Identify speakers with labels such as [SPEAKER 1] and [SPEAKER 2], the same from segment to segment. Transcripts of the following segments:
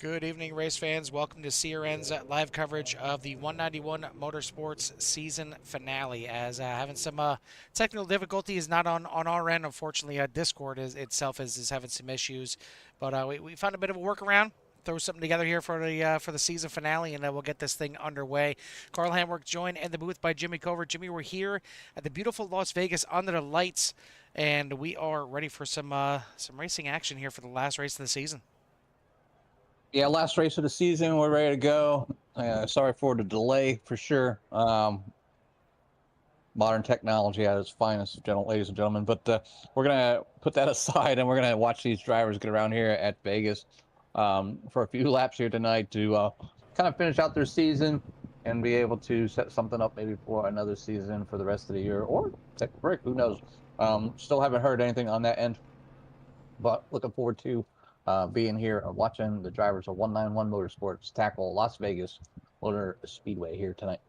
[SPEAKER 1] Good evening, race fans. Welcome to CRN's live coverage of the 191 Motorsports season finale. As having some technical difficulties, not on our end, unfortunately. Discord itself is having some issues, but we found a bit of a workaround. Throw something together here for the season finale, and we'll get this thing underway. Carl Hamwork joined in the booth by Jimmy Covert. Jimmy, we're here at the beautiful Las Vegas under the lights, and we are ready for some racing action here for the last race of the season.
[SPEAKER 2] Yeah, last race of the season. We're ready to go. Sorry for the delay, for sure. Modern technology at its finest, ladies and gentlemen. But we're going to put that aside, and we're going to watch these drivers get around here at Vegas for a few laps here tonight to kind of finish out their season and be able to set something up maybe for another season for the rest of the year, or take a break. Who knows? Still haven't heard anything on that end, but looking forward to being here and watching the drivers of 191 Motorsports tackle Las Vegas Motor Speedway here tonight.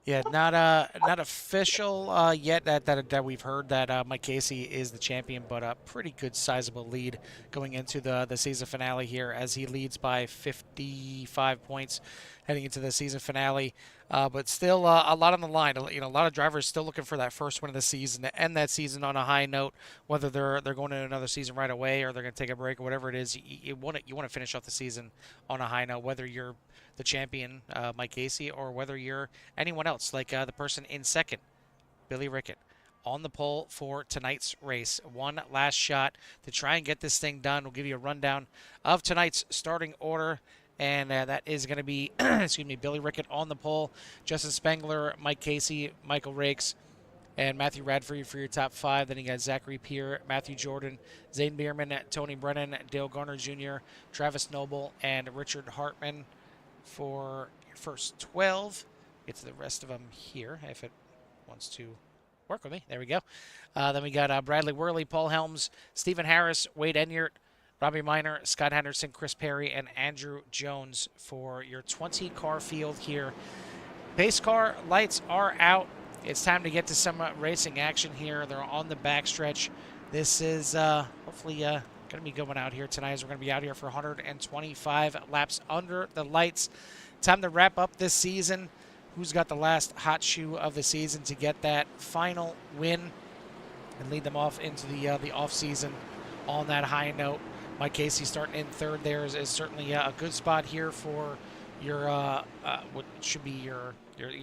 [SPEAKER 1] Yeah, not official yet that we've heard that Mike Casey is the champion, but a pretty good sizable lead going into the season finale here, as he leads by 55 points heading into the season finale. But still a lot on the line. You know, a lot of drivers still looking for that first win of the season to end that season on a high note. Whether they're going to another season right away or they're going to take a break or whatever it is, you want to finish off the season on a high note. Whether you're the champion, Mike Casey, or whether you're anyone else, like the person in second, Billy Rickett, on the pole for tonight's race. One last shot to try and get this thing done. We'll give you a rundown of tonight's starting order. And that is going to be, excuse me, Billy Rickett on the pole, Justin Spengler, Mike Casey, Michael Rakes, and Matthew Radford for your top five. Then you got Zachary Pierre, Matthew Jordan, Zane Bierman, Tony Brennan, Dale Garner Jr., Travis Noble, and Richard Hartman for your first 12. Get to the rest of them here if it wants to work with me. There we go. Then we got Bradley Worley, Paul Helms, Stephen Harris, Wade Enyart, Robbie Minor, Scott Henderson, Chris Perry, and Andrew Jones for your 20-car field here. Pace car lights are out. It's time to get to some racing action here. They're on the backstretch. This is hopefully going to be going out here tonight, as we're going to be out here for 125 laps under the lights. Time to wrap up this season. Who's got the last hot shoe of the season to get that final win and lead them off into the off season on that high note? Mike Casey starting in third there is certainly a good spot here for your what should be your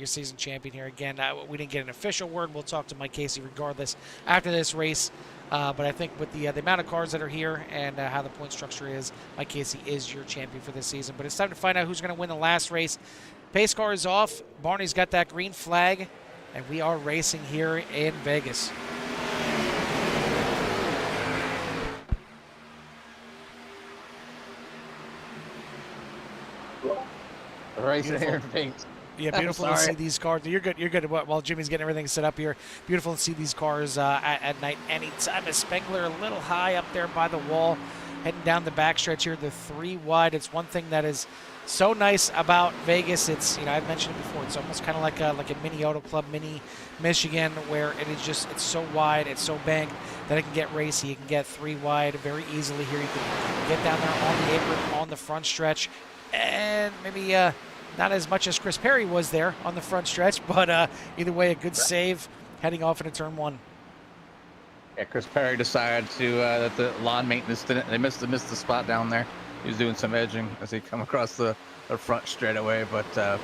[SPEAKER 1] season champion here. Again, we didn't get an official word. We'll talk to Mike Casey regardless after this race. But I think with the amount of cars that are here and how the point structure is, Mike Casey is your champion for this season. But it's time to find out who's going to win the last race. Pace car is off. Barney's got that green flag, and we are racing here in Vegas.
[SPEAKER 2] Racing here in Vegas.
[SPEAKER 1] Yeah, beautiful to see these cars. You're good. You're good. While Jimmy's getting everything set up here, beautiful to see these cars at night. Anytime. A Spengler a little high up there by the wall, heading down the backstretch here. The 3 wide. It's one thing that is so nice about Vegas. It's, you know, I've mentioned it before. It's almost kind of like a mini auto club, mini Michigan, where it is just, it's so wide, it's so banked that it can get racy. You can get 3 wide very easily here. You can get down there on the apron on the front stretch, and maybe not as much as Chris Perry was there on the front stretch, but either way, a good save heading off into turn 1.
[SPEAKER 2] Yeah, Chris Perry decided to that the lawn maintenance didn't. They missed the spot down there. He was doing some edging as he come across the front straightaway, but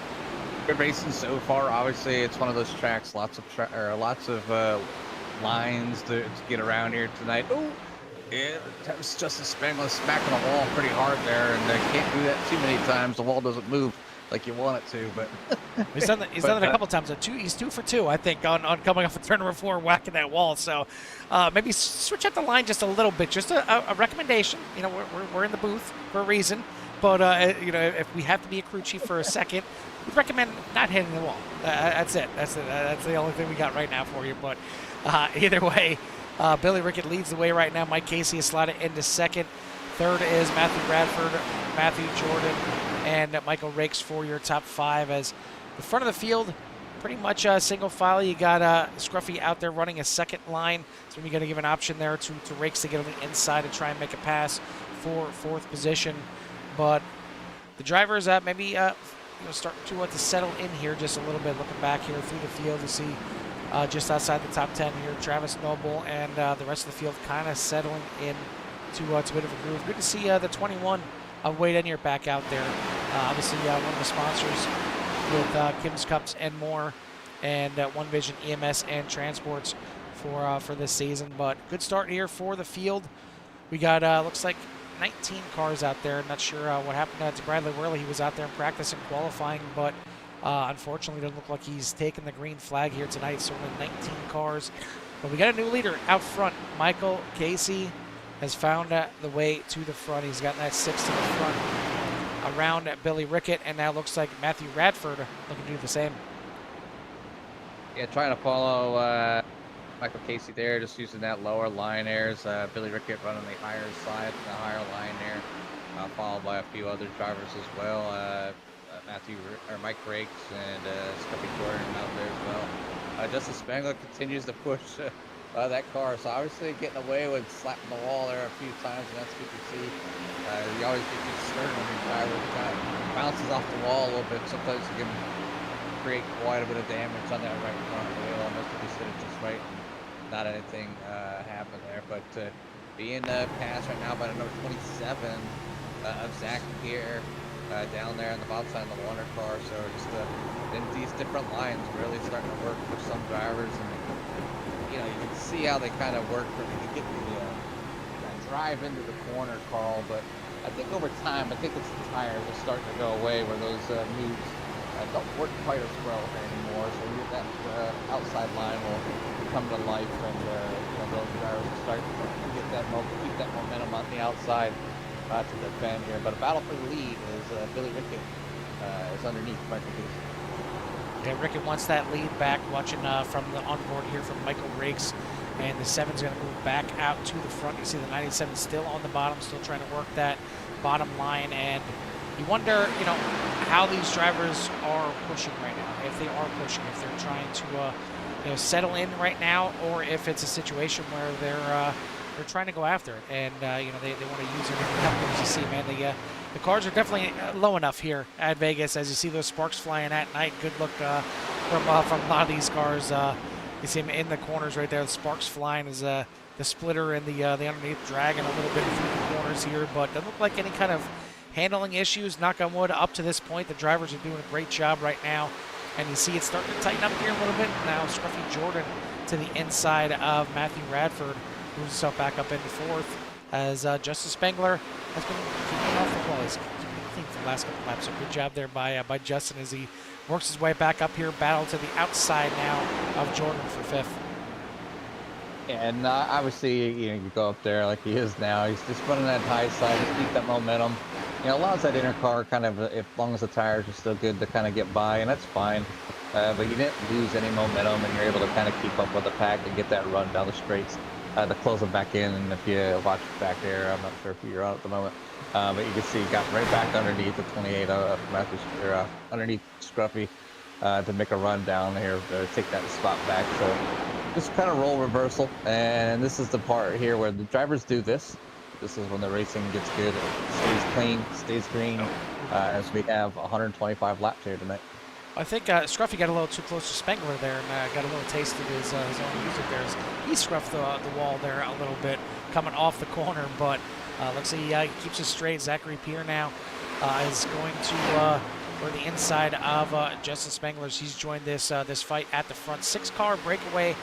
[SPEAKER 2] good racing so far. Obviously, it's one of those tracks, lots of lines to get around here tonight. Oh, yeah, that was Justin Spengler smacking the wall pretty hard there, and they can't do that too many times. The wall doesn't move like you want it to, but
[SPEAKER 1] he's done it a couple times. He's 2 for 2, I think, on coming off of turn number 4 and whacking that wall. So maybe switch up the line just a little bit. Just a recommendation. You know, we're in the booth for a reason, but you know, if we have to be a crew chief for a second, we'd recommend not hitting the wall. That's it. That's the only thing we got right now for you. But either way, Billy Rickett leads the way right now. Mike Casey is slotted into second. Third is Matthew Bradford, Matthew Jordan, and Michael Rakes for your top 5. As the front of the field, pretty much single file. You got Scruffy out there running a second line, so you got to give an option there to Rakes to get on the inside and try and make a pass for 4th position. But the drivers maybe starting to settle in here just a little bit. Looking back here through the field, you see just outside the top 10 here, Travis Noble and the rest of the field kind of settling in to a bit of a groove. Good to see the 21 of Wade Enier back out there. Obviously, one of the sponsors with Kim's Cups and more, and One Vision EMS and Transports for this season. But good start here for the field. We got looks like 19 cars out there. Not sure what happened to Bradley Worley. He was out there in practice and qualifying, but unfortunately, doesn't look like he's taken the green flag here tonight. So only 19 cars. But we got a new leader out front. Michael Casey has found the way to the front. He's gotten that 6 to the front around Billy Rickett, and now looks like Matthew Radford looking to do the same.
[SPEAKER 2] Yeah, trying to follow Michael Casey there, just using that lower line airs. Billy Rickett running the higher side, the higher line there, followed by a few other drivers as well. Mike Rakes and Scuffy Gordon out there as well. Justin Spengler continues to push that car, so obviously getting away with slapping the wall there a few times, and that's good to see. You always get concerned when your driver kind of bounces off the wall a little bit. Sometimes it can create quite a bit of damage on that right front wheel, unless you set it just right and not anything happen there. But being passed right now by the number 27 of Zach here down there on the bottom side of the Warner car. So just in these different lines really starting to work for some drivers, and you can see how they kind of work for to get the drive into the corner, Carl. But I think over time, I think it's the tires are starting to go away where those moves don't work quite as well anymore. So that outside line will come to life, and those drivers will start to get keep that momentum on the outside to defend here. But a battle for the lead is Billy Rickett is underneath Michael Casey.
[SPEAKER 1] Yeah, Rickett wants that lead back. Watching from the onboard here from Michael Rakes, and the 7's going to move back out to the front. You see the 97 still on the bottom, still trying to work that bottom line, and you wonder, how these drivers are pushing right now. If they are pushing, if they're trying to, settle in right now, or if it's a situation where they're trying to go after it, and they want to use their numbers. You see, man, the cars are definitely low enough here at Vegas. As you see those sparks flying at night, good look from a lot of these cars. You see them in the corners right there. The sparks flying as the splitter and the underneath dragging a little bit through the corners here, but doesn't look like any kind of handling issues. Knock on wood. Up to this point, the drivers are doing a great job right now, and you see it starting to tighten up here a little bit. Now Scruffy Jordan to the inside of Matthew Radford, moves himself back up into fourth, as Justin Spengler has been keeping off the wall. He's keeping clean for the last couple laps. So good job there by Justin as he works his way back up here. Battle to the outside now of Jordan for fifth.
[SPEAKER 2] And obviously, you go up there like he is now. He's just running that high side, just keep that momentum. Allows that inner car kind of, as long as the tires are still good, to kind of get by, and that's fine. But you didn't lose any momentum, and you're able to kind of keep up with the pack and get that run down the straights to close them back in. And if you watch back there, I'm not sure if you're on at the moment, but you can see he got right back underneath the 28 underneath Scruffy to make a run down here to take that spot back. So just kind of role reversal, and this is the part here where the drivers do this. This is when the racing gets good. It stays clean, stays green, as we have 125 laps here tonight.
[SPEAKER 1] I think Scruffy got a little too close to Spengler there, and got a little taste of his own music there. He scruffed the wall there a little bit coming off the corner, but looks like he keeps it straight. Zachary Pierre now is going to or the inside of Justin Spengler's. He's joined this fight at the front. 6-car breakaway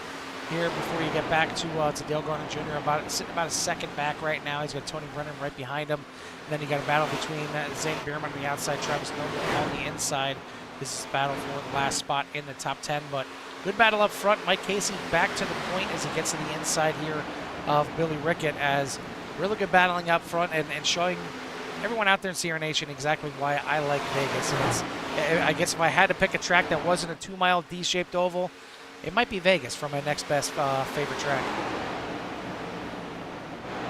[SPEAKER 1] here before you get back to Dale Gardner Jr. Sitting about a second back right now. He's got Tony Brennan right behind him. And then you got a battle between Zane Bierman on the outside, Travis Noble on the inside. This is a battle for the last spot in the top 10, but good battle up front. Mike Casey back to the point as he gets to the inside here of Billy Rickett, as really good battling up front and showing everyone out there in Sierra Nation exactly why I like Vegas. And I guess if I had to pick a track that wasn't a 2-mile D-shaped oval, it might be Vegas for my next best favorite track.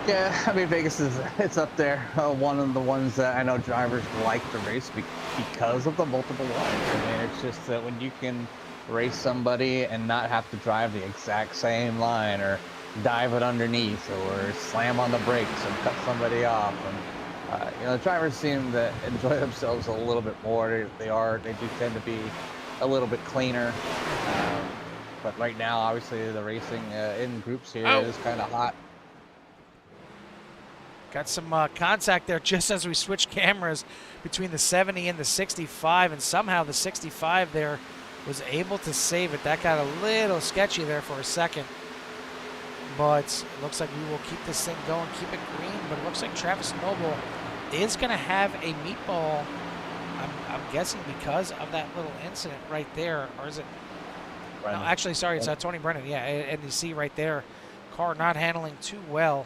[SPEAKER 2] Yeah, I mean, Vegas it's up there. One of the ones that I know drivers like to race because of the multiple lines. I mean, it's just that when you can race somebody and not have to drive the exact same line, or dive it underneath, or slam on the brakes and cut somebody off, and The drivers seem to enjoy themselves a little bit more. They do tend to be a little bit cleaner. But right now, obviously, the racing in groups here is kind of hot.
[SPEAKER 1] Got some contact there just as we switched cameras between the 70 and the 65, and somehow the 65 there was able to save it. That got a little sketchy there for a second. But it looks like we will keep this thing going, keep it green. But it looks like Travis Noble is going to have a meatball, I'm guessing because of that little incident right there. Or is it? Brennan. No, actually, sorry, it's Tony Brennan. Yeah, and you see right there, car not handling too well.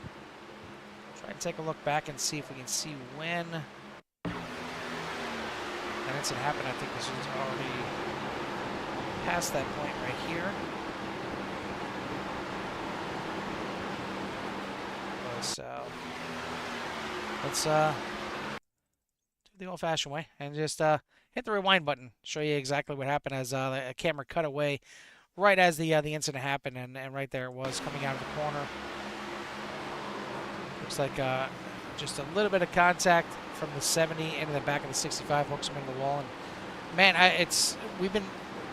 [SPEAKER 1] Try to take a look back and see if we can see when that incident happened. I think this was already past that point right here. So let's do the old-fashioned way and just hit the rewind button. Show you exactly what happened as the camera cut away right as the incident happened, and right there it was coming out of the corner. Looks like just a little bit of contact from the 70 into the back of the 65, hooks him into the wall. And man, we've been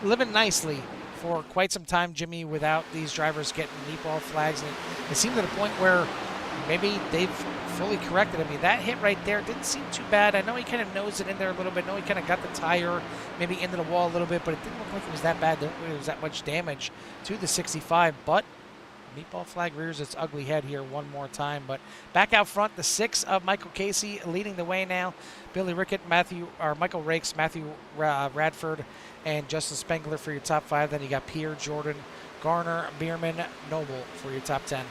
[SPEAKER 1] living nicely for quite some time, Jimmy, without these drivers getting meatball flags. And it seemed to the point where maybe they've fully corrected. I mean, that hit right there didn't seem too bad. I know he kind of nosed it in there a little bit. I know he kind of got the tire maybe into the wall a little bit, but it didn't look like it was that bad. There was that much damage to the 65. But meatball flag rears its ugly head here one more time. But back out front, the 6 of Michael Casey leading the way now. Billy Rickett, Michael Rakes, Matthew Radford, and Justin Spengler for your top 5. Then you got Pierre, Jordan, Garner, Bierman, Noble for your top 10.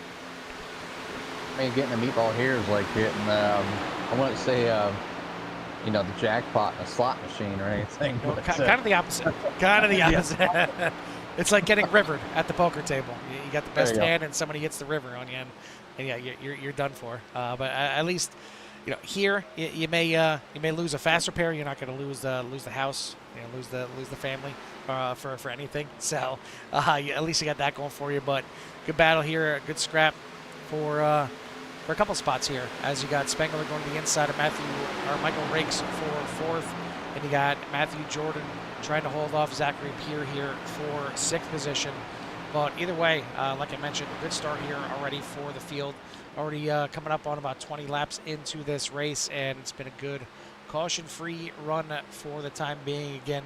[SPEAKER 2] I mean, getting a meatball here is like getting, I wouldn't say, the jackpot in a slot machine or anything.
[SPEAKER 1] No, kind of the opposite. Kind of the opposite. Yeah. It's like getting rivered at the poker table. You got the best hand, and somebody hits the river on you, and yeah, you're done for. But at least, here you may lose a fast repair. You're not going to lose the house. Lose the family for anything. So at least you got that going for you. But good battle here, a good scrap for a couple spots here, as you got Spengler going to the inside of Michael Rakes for 4th, and you got Matthew Jordan trying to hold off Zachary Pierre here for 6th position. But either way, like I mentioned, good start here already for the field. Already coming up on about 20 laps into this race, and it's been a good caution-free run for the time being. Again,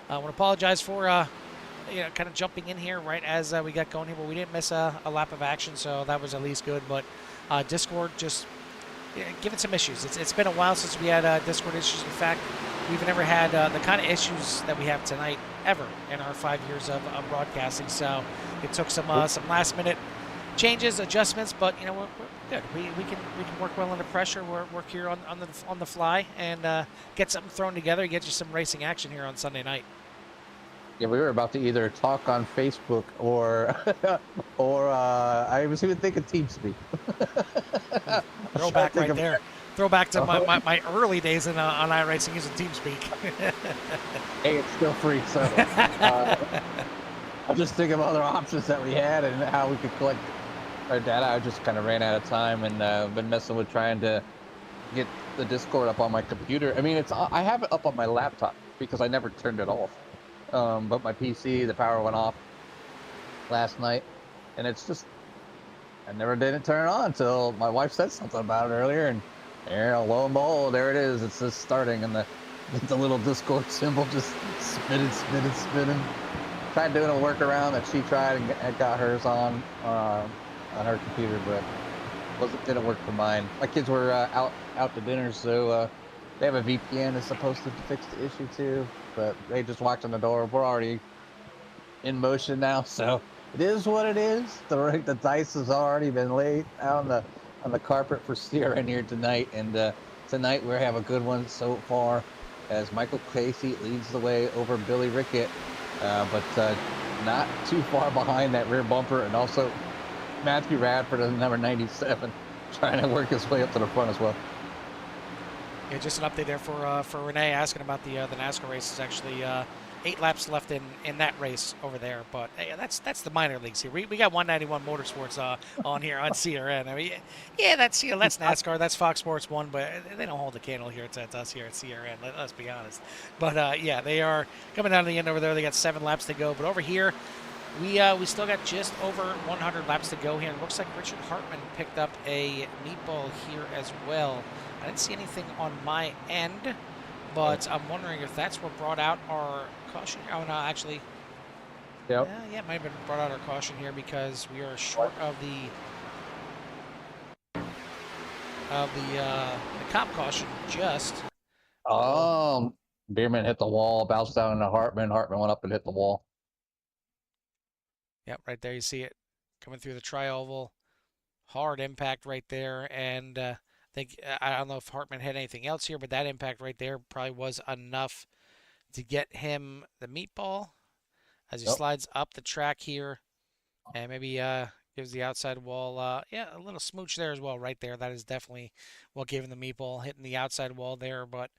[SPEAKER 1] I want to apologize for kind of jumping in here right as we got going here, but we didn't miss a lap of action, so that was at least good. But Discord just giving some issues. It's been a while since we had Discord issues. In fact, we've never had the kind of issues that we have tonight ever in our 5 years of broadcasting. So it took some last-minute changes, adjustments, but we're good. We can work well under pressure. Work here on the fly and get something thrown together. Get you some racing action here on Sunday night.
[SPEAKER 2] Yeah, we were about to either talk on Facebook or I was even thinking TeamSpeak.
[SPEAKER 1] Throwback right there. Throwback to my early days on iRacing using TeamSpeak.
[SPEAKER 2] Hey, it's still free, so I'm just thinking of other options that we had and how we could collect our data. I just kind of ran out of time and been messing with trying to get the Discord up on my computer. I mean, I have it up on my laptop because I never turned it off. But my PC, the power went off last night, and it's just, I never didn't turn it on until my wife said something about it earlier, and lo and behold, there it is. It's just starting, and the little Discord symbol just spinning. Tried doing a workaround that she tried and got hers on her computer, but didn't work for mine. My kids were out to dinner, so they have a VPN that's supposed to fix the issue too. But they just walked in the door. We're already in motion now, so it is what it is. The dice has already been laid out on the carpet for steering here tonight, and tonight we have a good one so far, as Michael Casey leads the way over Billy Rickett, but not too far behind that rear bumper, and also Matthew Radford at number 97, trying to work his way up to the front as well.
[SPEAKER 1] Yeah, just an update there for Renee asking about the NASCAR race. Is actually 8 laps left in that race over there. But hey, that's the minor leagues here. We got 191 Motorsports on here on CRN. I mean, yeah, that's that's NASCAR, that's Fox Sports 1, but they don't hold the candle here to us here at CRN. Let's be honest. But yeah, they are coming down to the end over there. They got 7 laps to go. But over here, we still got just over 100 laps to go here. It looks like Richard Hartman picked up a meatball here as well. I didn't see anything on my end, but I'm wondering if that's what brought out our caution. Oh, no, actually.
[SPEAKER 2] Yep.
[SPEAKER 1] Yeah, it might have been brought out our caution here because we are short of the comp caution just.
[SPEAKER 2] Bierman hit the wall, bounced down into Hartman. Hartman went up and hit the wall.
[SPEAKER 1] Yep, right there you see it coming through the tri-oval. Hard impact right there, and I don't know if Hartman had anything else here, but that impact right there probably was enough to get him the meatball as he slides up the track here, and maybe gives the outside wall, yeah, a little smooch there as well right there. That is definitely what gave him the meatball, hitting the outside wall there, but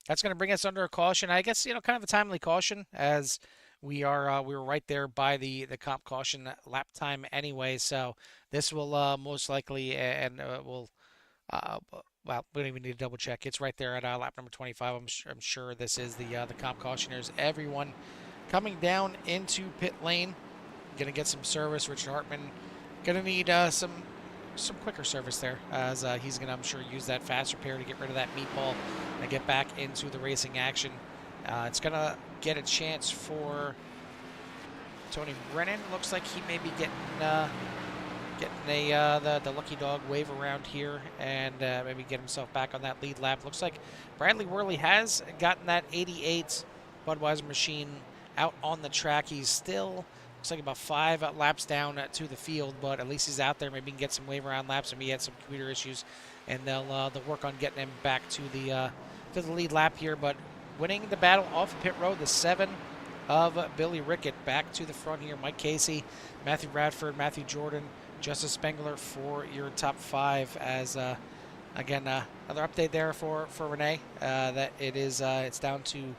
[SPEAKER 1] that's going to bring us under a caution. I guess, kind of a timely caution as we were right there by the comp caution lap time anyway, so this will most likely and will well, we don't even need to double check. It's right there at lap number 25. I'm sure this is the comp caution. There's everyone coming down into pit lane. Gonna get some service. Richard Hartman gonna need some quicker service there, as he's gonna, I'm sure, use that fast repair to get rid of that meatball and get back into the racing action. It's gonna get a chance for Tony Brennan. Looks like he may be getting the lucky dog wave around here and maybe get himself back on that lead lap. Looks like Bradley Worley has gotten that 88 Budweiser machine out on the track. He's still, looks like about 5 laps down to the field, but at least he's out there. Maybe he can get some wave around laps. Maybe he had some computer issues, and they'll work on getting him back to the lead lap here. But winning the battle off pit road, the 7 of Billy Rickett back to the front here. Mike Casey, Matthew Radford, Matthew Jordan, Justice Spengler for your top 5. As again, another update there for Renee, that it's down to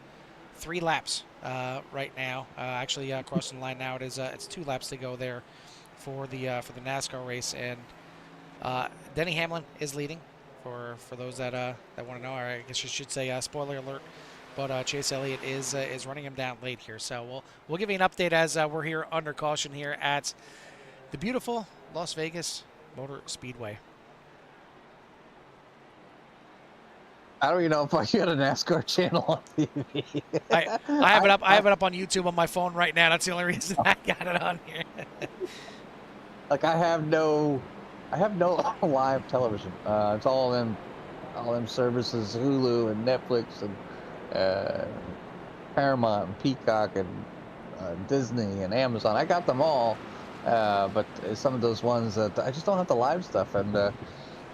[SPEAKER 1] 3 laps right now. Actually, crossing the line now, it's 2 laps to go there for the NASCAR race, and Denny Hamlin is leading. For those that want to know, or I guess you should say spoiler alert. But Chase Elliott is running him down late here, so we'll give you an update as we're here under caution here at the beautiful Las Vegas Motor Speedway.
[SPEAKER 2] I don't even know if I had a NASCAR channel on TV.
[SPEAKER 1] I have it up. I have it up on YouTube on my phone right now. That's the only reason I got it on here.
[SPEAKER 2] Like I have no live television. It's all them services, Hulu and Netflix and Paramount and Peacock and Disney and Amazon. I got them all, but some of those ones that I just don't have the live stuff. And it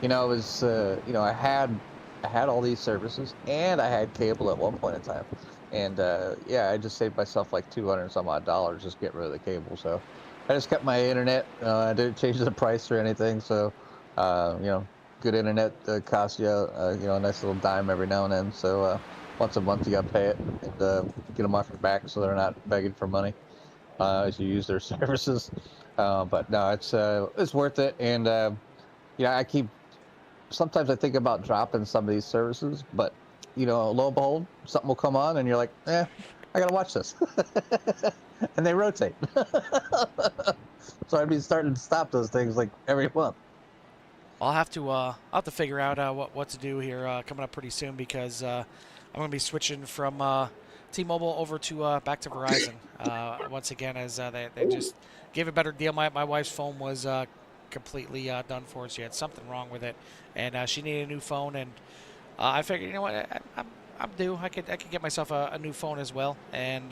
[SPEAKER 2] was I had all these services and I had cable at one point in time. And I just saved myself like $200 some odd just getting rid of the cable. So I just kept my internet. I didn't change the price or anything. So good internet costs you a nice little dime every now and then. So once a month you got to pay it and get them off your back so they're not begging for money as you use their services. But no, it's worth it. And sometimes I think about dropping some of these services, but lo and behold, something will come on and you're like, I gotta watch this. And they rotate. So I'd be starting to stop those things like every month.
[SPEAKER 1] I'll have to figure out what to do here coming up pretty soon, because I'm going to be switching from T-Mobile over to back to Verizon once again, as they just gave a better deal. My wife's phone was completely done for. She had something wrong with it, and she needed a new phone. And I figured, you know what, I'm due. I could get myself a new phone as well. And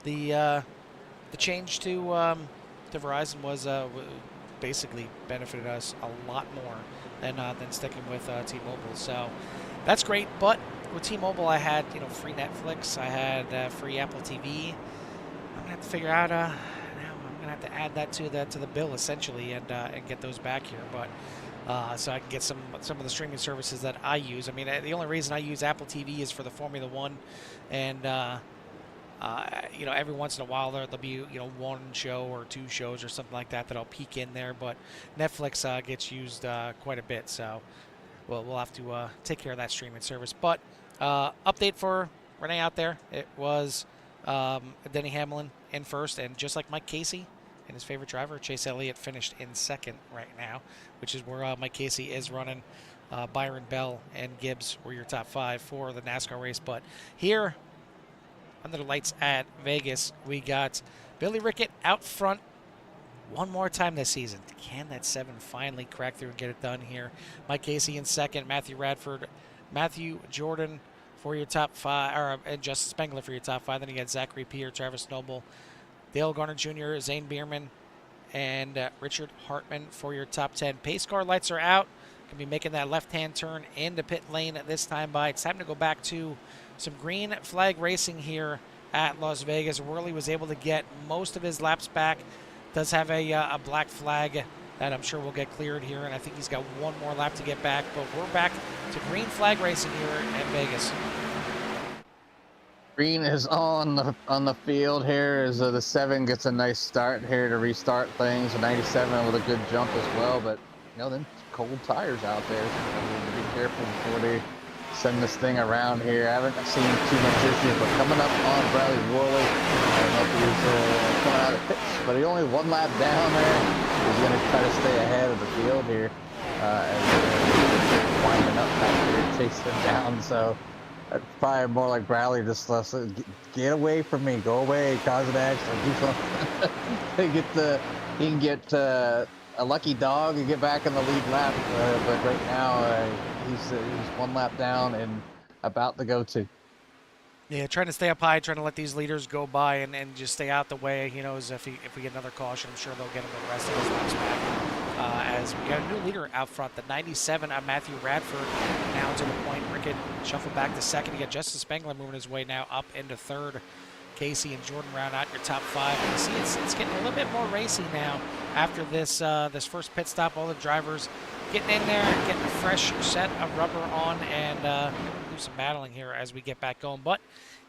[SPEAKER 1] the change to Verizon was basically benefited us a lot more than sticking with T-Mobile. So that's great. But with T-Mobile, I had free Netflix, I had free Apple TV. I'm gonna have to figure out now I'm gonna have to add that to the bill essentially, and get those back here. But so I can get some of the streaming services that I use. I mean, the only reason I use Apple TV is for the Formula One, and Every once in a while there'll be one show or two shows or something like that that'll peek in there, but Netflix gets used quite a bit, so we'll have to take care of that streaming service. But update for Renee out there, it was Denny Hamlin in first, and just like Mike Casey and his favorite driver, Chase Elliott, finished in second right now, which is where Mike Casey is running. Byron Bell and Gibbs were your top 5 for the NASCAR race. But here, under the lights at Vegas, we got Billy Rickett out front one more time this season. Can that 7 finally crack through and get it done here? Mike Casey in second, Matthew Jordan for your top 5, and Justin Spengler for your top 5. Then you got Zachary Pierre, Travis Noble, Dale Garner Jr., Zane Bierman, and Richard Hartman for your top 10. Pace car lights are out. Going to be making that left-hand turn into pit lane at this time by. It's time to go back to some green flag racing here at Las Vegas. Worley was able to get most of his laps back. Does have a black flag that I'm sure will get cleared here, and I think he's got one more lap to get back. But we're back to green flag racing here at Vegas.
[SPEAKER 2] Green is on the field here as the 7 gets a nice start here to restart things. 97 with a good jump as well, but then cold tires out there. So we need to be careful before they send this thing around here. I haven't seen too much issue, but coming up on Bradley Worley, I don't know if he's coming out of pits, but he only 1 lap down there. He's going to try to stay ahead of the field here as they're winding up back here, chasing him down. So that's probably more like Bradley, just get away from me, go away, cause an accident, do something. He can get a lucky dog and get back in the lead lap, but right now he's 1 lap down and about to go 2.
[SPEAKER 1] Yeah, trying to stay up high, trying to let these leaders go by and just stay out the way. He knows if we get another caution, I'm sure they'll get him the rest of his laps back. As we got a new leader out front, the 97, Matthew Radford, now to the point. Rickett shuffled back to second. You got Justin Spengler moving his way now up into third. Casey and Jordan round out your top 5. And you see it's getting a little bit more racy now after this first pit stop. All the drivers getting in there, getting a fresh set of rubber on, and do some battling here as we get back going. But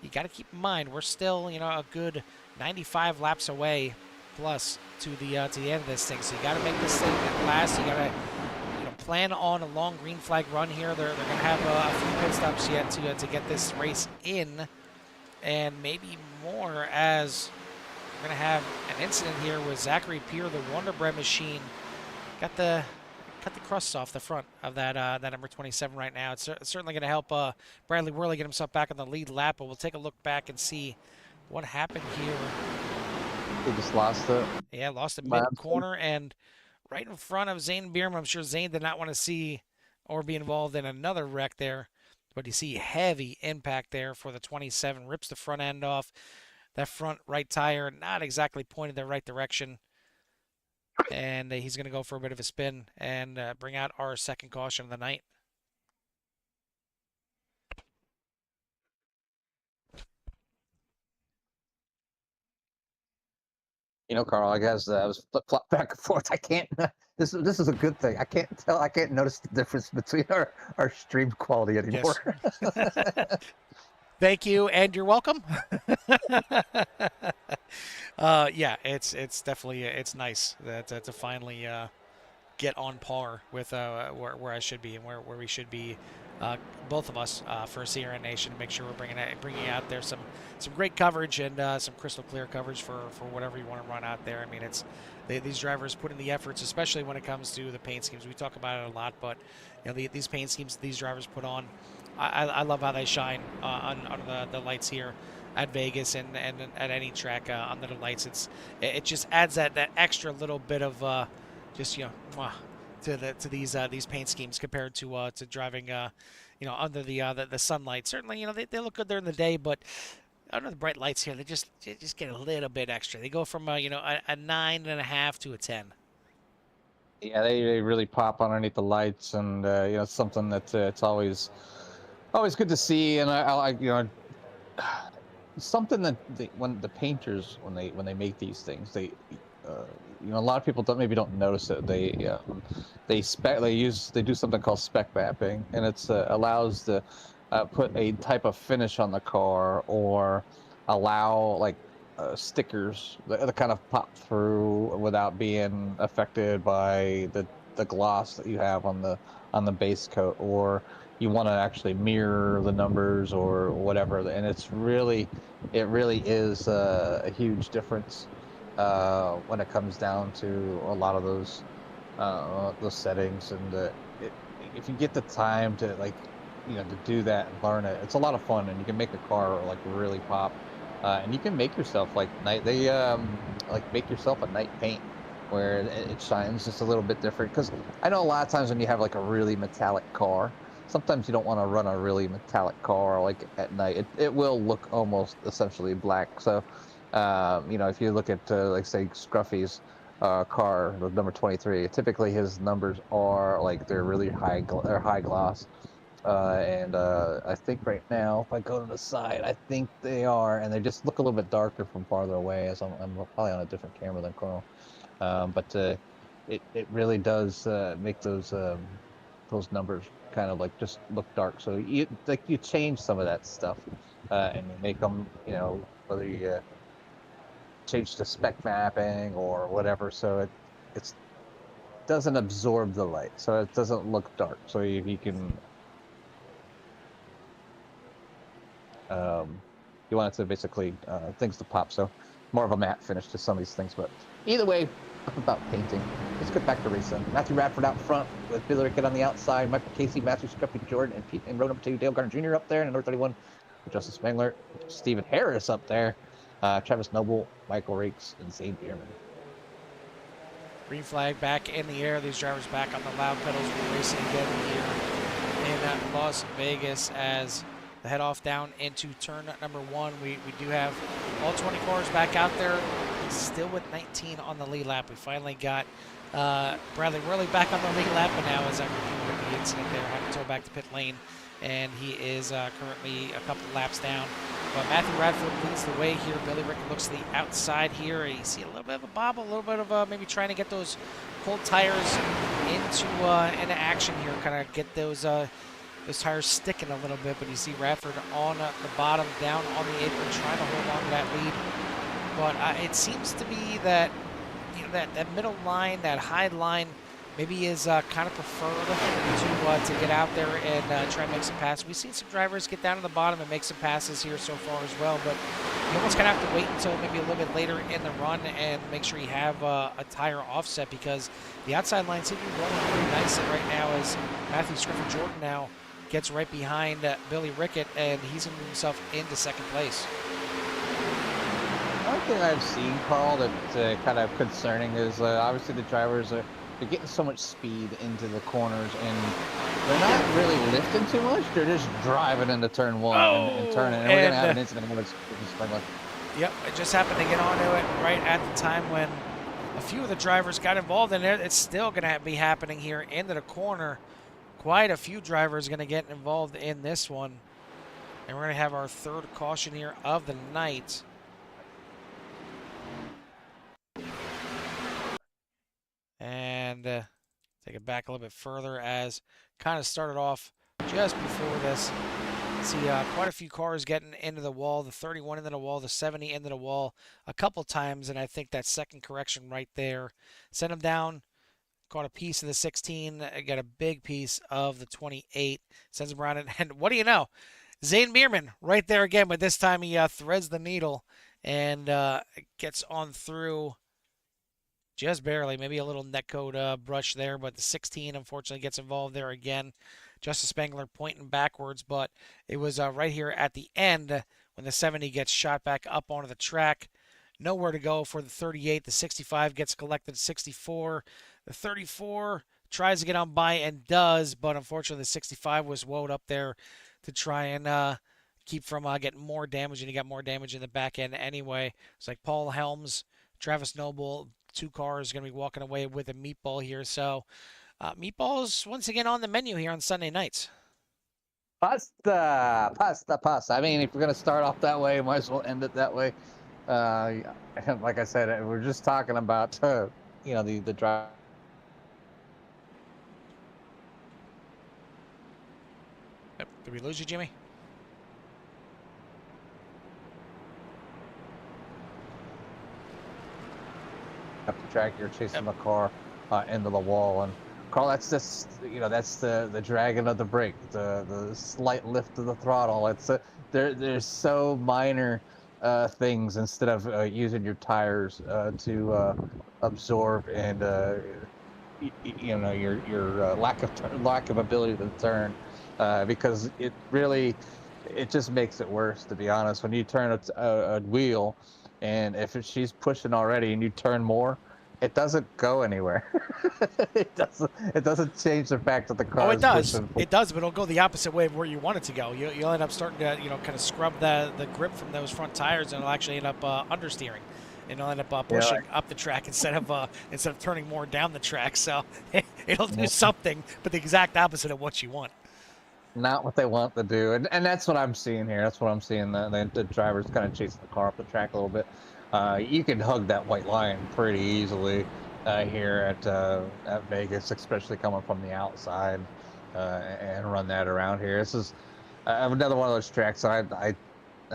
[SPEAKER 1] you got to keep in mind, we're still a good 95 laps away plus to the end of this thing. So you got to make this thing last. You got to plan on a long green flag run here. They're going to have a few pit stops yet to get this race in, and maybe more, as we're going to have an incident here with Zachary Pierre, the Wonder Bread machine. Cut the crusts off the front of that number 27 right now. It's certainly going to help Bradley Worley get himself back on the lead lap, but we'll take a look back and see what happened here.
[SPEAKER 2] He just lost it.
[SPEAKER 1] Yeah, lost it mid-corner and right in front of Zane Bierman. I'm sure Zane did not want to see or be involved in another wreck there, but you see heavy impact there for the 27. Rips the front end off. That front right tire not exactly pointed the right direction. And he's going to go for a bit of a spin and bring out our second caution of the night.
[SPEAKER 2] Carl, I guess I was flip-flop back and forth. I can't. This is a good thing. I can't tell. I can't notice the difference between our stream quality anymore.
[SPEAKER 1] Yes. Thank you, and you're welcome. Yeah, it's definitely it's nice to finally get on par with where I should be and where we should be, both of us, for CRN Nation, to make sure we're bringing out there some great coverage and some crystal clear coverage for whatever you want to run out there. I mean, these drivers put in the efforts, especially when it comes to the paint schemes. We talk about it a lot, but these paint schemes these drivers put on, I love how they shine under the lights here at Vegas and at any track under the lights. It just adds that extra little bit of to these paint schemes compared to driving under the sunlight. Certainly they look good during the day, but under the bright lights here they just get a little bit extra. They go from a 9.5 to a 10.
[SPEAKER 2] Yeah, they really pop underneath the lights, and something that it's always good to see. And I like something that when the painters when they make these things, they a lot of people don't notice it. They do something called spec mapping, and it's allows to put a type of finish on the car, or allow like stickers that kind of pop through without being affected by the gloss that you have on the base coat, or you want to actually mirror the numbers or whatever. And it really is a huge difference when it comes down to a lot of those settings. And if you get the time to to do that and learn it, it's a lot of fun, and you can make a car like really pop. And you can make yourself like make yourself a night paint where it shines just a little bit different. Because I know a lot of times when you have like a really metallic car, sometimes you don't want to run a really metallic car like at night. It will look almost essentially black. So if you look at like say Scruffy's car, the number 23, typically his numbers are like they're really they're high gloss. And I think right now, if I go to the side, I think they are, and they just look a little bit darker from farther away, as I'm probably on a different camera than Carl. But it really does make those numbers kind of like just look dark. So you change some of that stuff, and you make them, whether you change the spec mapping or whatever, so it doesn't absorb the light, so it doesn't look dark. So you can you want it to basically things to pop, so more of a matte finish to some of these things. But either way, enough about painting. Let's get back to racing. Matthew Radford out front with Billy Rickett on the outside, Michael Casey, Matthew Scruffy Jordan, and Pete and row number 2 Dale Garner Jr. up there, and number 31 Justice Spangler, Stephen Harris up there, Travis Noble, Michael Rakes, and Zane Bierman.
[SPEAKER 1] Green flag back in the air. These drivers back on the loud pedals. We're racing again here in Las Vegas as the head off down into turn number 1. We do have all 20 cars back out there, still with 19 on the lead lap. We finally got Bradley Worley back on the lead lap, but now as I'm reviewing the incident there, having to go back to pit lane, and he is currently a couple laps down. But Matthew Radford leads the way here. Billy Rickett looks to the outside here. You see a little bit of a bobble, a little bit of maybe trying to get those cold tires into action here, kind of get those tires sticking a little bit. But you see Radford on the bottom, down on the apron, trying to hold on to that lead. But it seems to be that that middle line, that high line, maybe is kind of preferred to get out there and try and make some passes. We've seen some drivers get down to the bottom and make some passes here so far as well, but you almost kind of have to wait until maybe a little bit later in the run and make sure you have a tire offset, because the outside line seems to be rolling pretty nicely right now as Matthew Scruffy Jordan now gets right behind Billy Rickett, and he's going to move himself into second place.
[SPEAKER 2] One thing I've seen, Carl, that's kind of concerning is obviously the drivers they're getting so much speed into the corners, and they're not really lifting too much. They're just driving into turn 1 and turning. And we're going to have an incident with this.
[SPEAKER 1] Yep, it just happened to get onto it right at the time when a few of the drivers got involved in it. It's still going to be happening here into the corner. Quite a few drivers going to get involved in this one. And we're going to have our third caution here of the night. And take it back a little bit further as kind of started off just before this. See quite a few cars getting into the wall, the 31 into the wall, the 70 into the wall a couple times, and I think that second correction right there sent them down. Caught a piece of the 16, got a big piece of the 28, sends him around, and what do you know? Zane Bierman right there again, but this time he threads the needle and gets on through just barely, maybe a little netcode brush there, but the 16 unfortunately gets involved there again. Justice Spangler pointing backwards, but it was right here at the end when the 70 gets shot back up onto the track. Nowhere to go for the 38. The 65 gets collected. 64. The 34 tries to get on by and does, but unfortunately the 65 was woed up there to try and keep from getting more damage, and he got more damage in the back end anyway. It's like Paul Helms, Travis Noble, 2 cars going to be walking away with a meatball here. So meatballs once again on the menu here on Sunday nights.
[SPEAKER 2] Pasta. I mean, if we're going to start off that way, might as well end it that way. Like I said, we're just talking about, the drive.
[SPEAKER 1] Yep. Did we lose you, Jimmy?
[SPEAKER 2] track, you're chasing the car into the wall. And Carl, that's just, that's the dragging of the brake, the slight lift of the throttle. It's there's so minor things instead of using your tires to absorb and your lack of ability to turn, because it just makes it worse, to be honest. When you turn a wheel, and if she's pushing already and you turn more, it doesn't go anywhere. It doesn't change the fact that the
[SPEAKER 1] Oh,
[SPEAKER 2] car
[SPEAKER 1] it
[SPEAKER 2] is
[SPEAKER 1] does.
[SPEAKER 2] pushing.
[SPEAKER 1] It does, but it'll go the opposite way of where you want it to go. You'll end up starting to, kind of scrub the grip from those front tires, and it'll actually end up understeering, and it'll end up pushing up the track instead of turning more down the track. So it'll do something, but the exact opposite of what you want.
[SPEAKER 2] Not what they want to do, and that's what I'm seeing here. That's what I'm seeing. The driver's kind of chasing the car up the track a little bit. You can hug that white line pretty easily here at Vegas, especially coming from the outside, and run that around here. This is another one of those tracks I've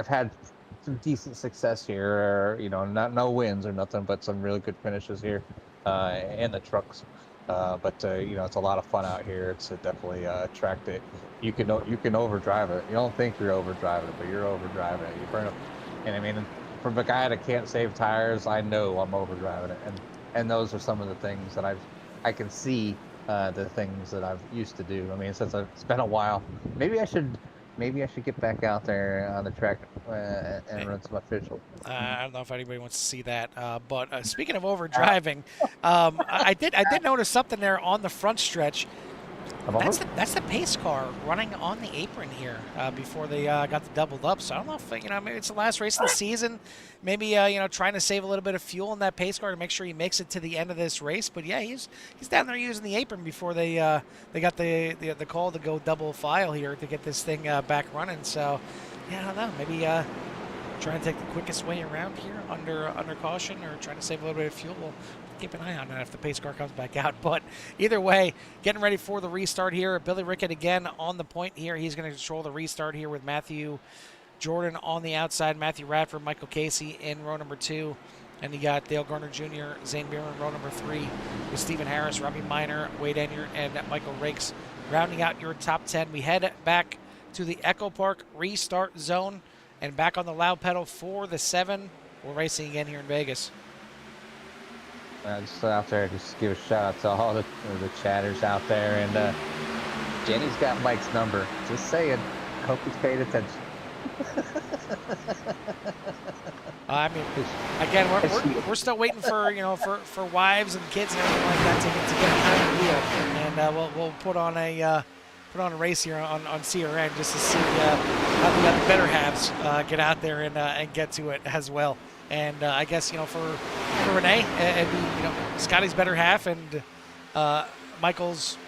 [SPEAKER 2] had some decent success here. Not no wins or nothing, but some really good finishes here in the trucks. But it's a lot of fun out here. It's definitely a track that you can overdrive it. You don't think you're overdriving it, but you're overdriving it. You burn up, and I mean, from a guy that can't save tires, I know I'm overdriving it, and those are some of the things that I can see the things that I've used to do. I mean, since it's been a while, maybe I should get back out there on the track and run some official.
[SPEAKER 1] I don't know if anybody wants to see that. But speaking of overdriving, I did notice something there on the front stretch. That's the pace car running on the apron here before they got the doubled up. So I don't know if maybe it's the last race of the season. Maybe trying to save a little bit of fuel in that pace car to make sure he makes it to the end of this race. But yeah, he's down there using the apron before they got the call to go double file here to get this thing back running. So yeah, I don't know. Maybe trying to take the quickest way around here under caution, or trying to save a little bit of fuel. We'll keep an eye on that if the pace car comes back out. But either way, getting ready for the restart here. Billy Rickett again on the point here. He's going to control the restart here with Matthew Jordan on the outside, Matthew Radford, Michael Casey in row number 2. And you got Dale Garner Jr., Zane Bierman in row number 3 with Stephen Harris, Robbie Minor, Wade Enier, and Michael Rakes rounding out your top 10. We head back to the Echo Park restart zone and back on the loud pedal for the 7. We're racing again here in Vegas.
[SPEAKER 2] Just out there, just give a shout out to all the chatters out there. And Jenny's got Mike's number. Just saying. Hope he's paid attention.
[SPEAKER 1] I mean, again, we're still waiting for for wives and kids and everything like that to get behind the wheel, and we'll put on a race here on CRN just to see how the better halves get out there and get to it as well. And I guess for Renee, it'd be Scotty's better half and Michael's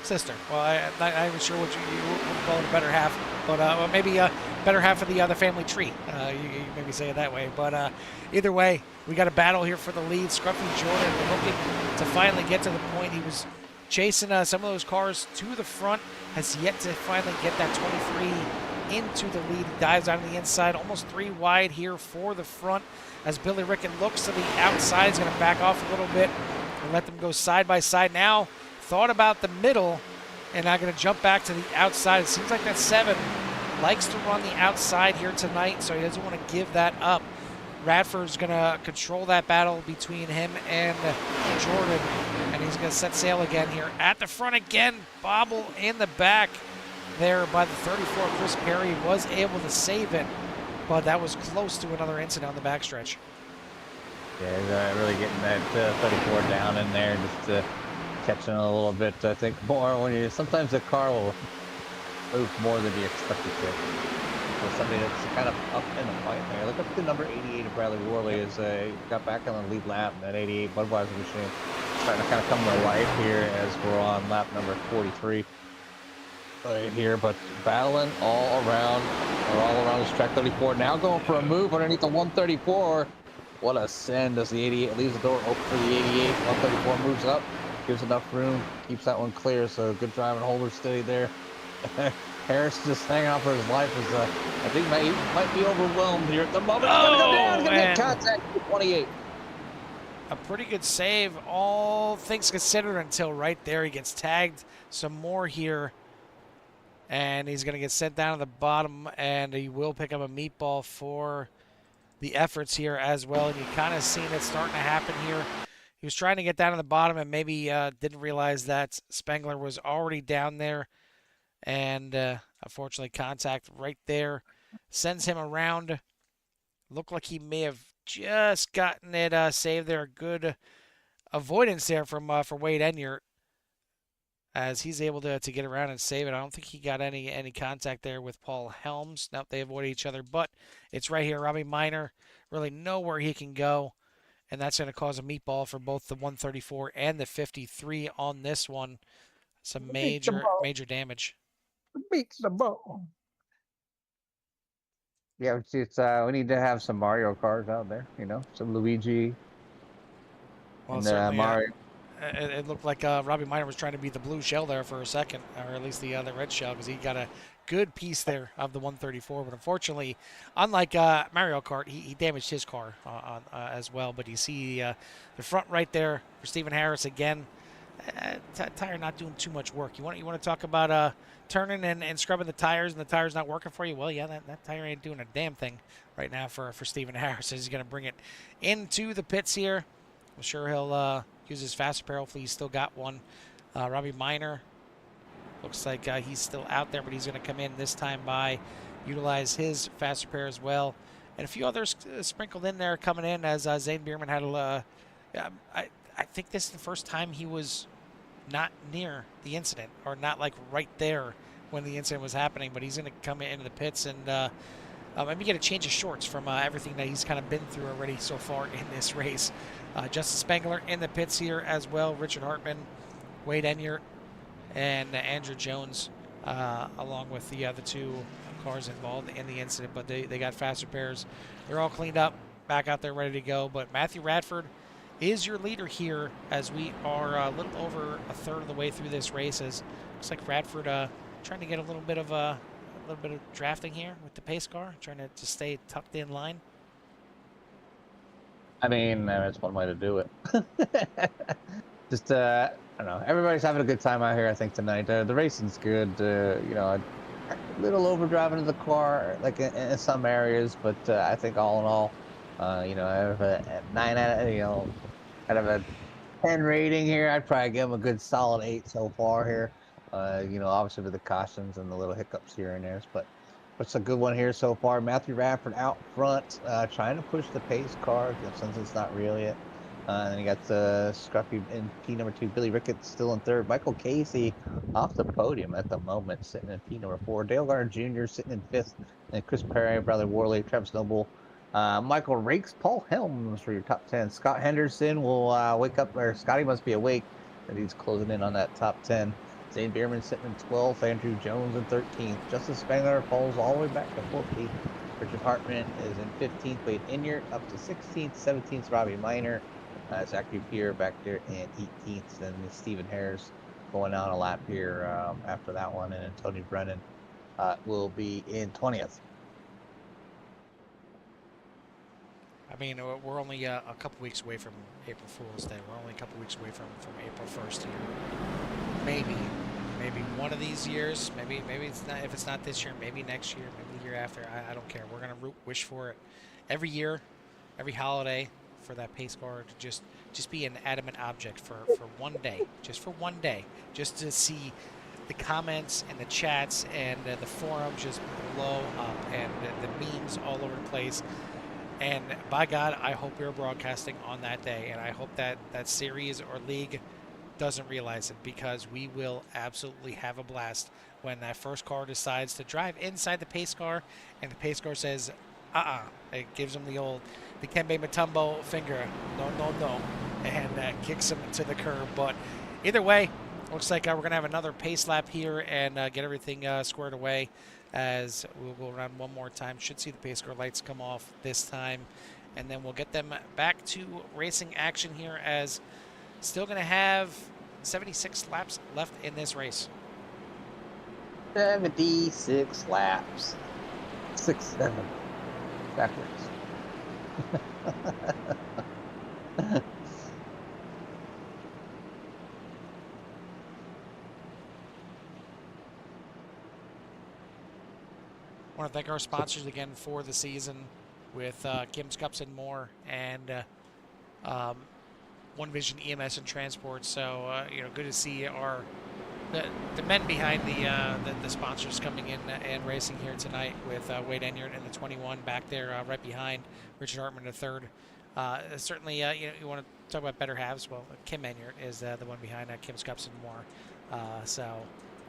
[SPEAKER 1] sister. Well, I'm not even sure what you would call it a better half, but well, maybe a better half of the family tree. You maybe say it that way. But either way, we got a battle here for the lead. Scruffy Jordan looking to finally get to the point. He was chasing some of those cars to the front, has yet to finally get that 23 into the lead. He dives out on the inside, almost 3 wide here for the front. As Billy Rickett looks to the outside, he's going to back off a little bit and let them go side by side. Now, thought about the middle, and I'm going to jump back to the outside. It seems like that 7 likes to run the outside here tonight, so he doesn't want to give that up. Radford's going to control that battle between him and Jordan, and he's going to set sail again here. At the front again, bobble in the back there by the 34. Chris Perry was able to save it, but that was close to another incident on the backstretch.
[SPEAKER 2] Yeah, he's really getting that 34 down in there, just catching it a little bit. I think more when sometimes the car will move more than you expect it to. So somebody that's kind of up in the fight there. Look up the number 88 of Bradley Worley is got back on the lead lap. That 88 Budweiser machine starting to kind of come to life here as we're on lap number 43 here, but battling all around this track. 34 now going for a move underneath the 134. What a send as the 88 leaves the door open for the 88. 134 moves up, gives enough room, keeps that one clear. So good driving, holder steady there. Harris just hanging out for his life as I think might be overwhelmed here at the moment. He's gonna go down, he's gonna get contact with 28.
[SPEAKER 1] a pretty good save, all things considered, until right there he gets tagged some more here. And he's going to get sent down to the bottom, and he will pick up a meatball for the efforts here as well. And you kind of seen it starting to happen here. He was trying to get down to the bottom and maybe didn't realize that Spengler was already down there. And unfortunately, contact right there sends him around. Looked like he may have just gotten it saved there. Good avoidance there from for Wade Enyart, as he's able to get around and save it. I don't think he got any contact there with Paul Helms. Nope, they avoid each other, but it's right here. Robbie Minor really nowhere he can go, and that's going to cause a meatball for both the 134 and the 53 on this one. Some major damage.
[SPEAKER 2] Beats the ball. Yeah, it's we need to have some Mario cars out there, you know, some Luigi.
[SPEAKER 1] Well,
[SPEAKER 2] and
[SPEAKER 1] certainly,
[SPEAKER 2] Mario.
[SPEAKER 1] It looked like Robbie Minor was trying to beat the blue shell there for a second, or at least the red shell, because he got a good piece there of the 134. But unfortunately, unlike Mario Kart, he damaged his car as well. But you see the front right there for Stephen Harris again. Tire not doing too much work. You want to talk about turning and scrubbing the tires, and the tire's not working for you? Well, yeah, that tire ain't doing a damn thing right now for Stephen Harris. He's going to bring it into the pits here. I'm sure he'll use his fast repair. Hopefully he's still got one. Robbie Minor looks like he's still out there, but he's going to come in this time by utilize his fast repair as well. And a few others sprinkled in there coming in, as Zane Bierman had a... I think this is the first time he was not near the incident, or not like right there when the incident was happening, but he's going to come into the pits and maybe get a change of shorts from everything that he's kind of been through already so far in this race. Justin Spengler in the pits here as well. Richard Hartman, Wade Enyart, and Andrew Jones, along with the other two cars involved in the incident. But they got fast repairs. They're all cleaned up, back out there ready to go. But Matthew Radford is your leader here, as we are a little over a third of the way through this race. As looks like Radford trying to get a little bit of drafting here with the pace car, trying to stay tucked in line.
[SPEAKER 2] I mean, that's one way to do it. Just, I don't know. Everybody's having a good time out here, I think, tonight. The racing's good. You know, a little overdriving of the car, like in some areas, but I think all in all, you know, out of a 9 out of a 10 rating here, I'd probably give him a good solid 8 so far here. You know, obviously with the cautions and the little hiccups here and there, but it's a good one here so far. Matthew Radford out front, trying to push the pace car since it's not real yet. And then you got the Scruffy in P number 2, Billy Ricketts still in 3rd. Michael Casey off the podium at the moment, sitting in P number 4. Dale Garner Jr. sitting in 5th, and Chris Perry, Bradley Worley, Travis Noble, Michael Rakes, Paul Helms for your top 10. Scott Henderson will wake up, or Scotty must be awake, and he's closing in on that top 10. Zane Bierman sitting in 12th, Andrew Jones in 13th. Justin Spengler falls all the way back to 14th. Richard Hartman is in 15th. Wade Enyart up to 16th. 17th, Robbie Minor. Zachary Pierre back there in 18th. And Stephen Harris going on a lap here after that one. And Tony Brennan will be in 20th.
[SPEAKER 1] I mean, we're only a couple weeks away from April Fool's Day. We're only a couple weeks away from April 1st here. Maybe one of these years. Maybe it's not. If it's not this year, maybe next year, maybe the year after. I don't care. We're gonna wish for it every year, every holiday, for that pace car to just be an adamant object for one day, just for one day, just to see the comments and the chats and the forums just blow up, and the memes all over the place. And by God, I hope we're broadcasting on that day, and I hope that series or league doesn't realize it, because we will absolutely have a blast when that first car decides to drive inside the pace car, and the pace car says, it gives them the Kembe Mutombo finger, no, and kicks him to the curb. But either way, looks like we're going to have another pace lap here and get everything squared away, as we'll go around one more time. Should see the pace car lights come off this time, and then we'll get them back to racing action here, as still going to have 76 laps left in this race.
[SPEAKER 2] 76 laps. 6-7. Backwards.
[SPEAKER 1] Want to thank our sponsors again for the season with Kim's Cups and More, and One Vision EMS and Transport. So good to see the men behind the sponsors coming in and racing here tonight with Wade Enyart in the 21 back there right behind Richard Hartman the third. Certainly, you want to talk about better halves. Well, Kim Enyart is the one behind Kim's Cups and More.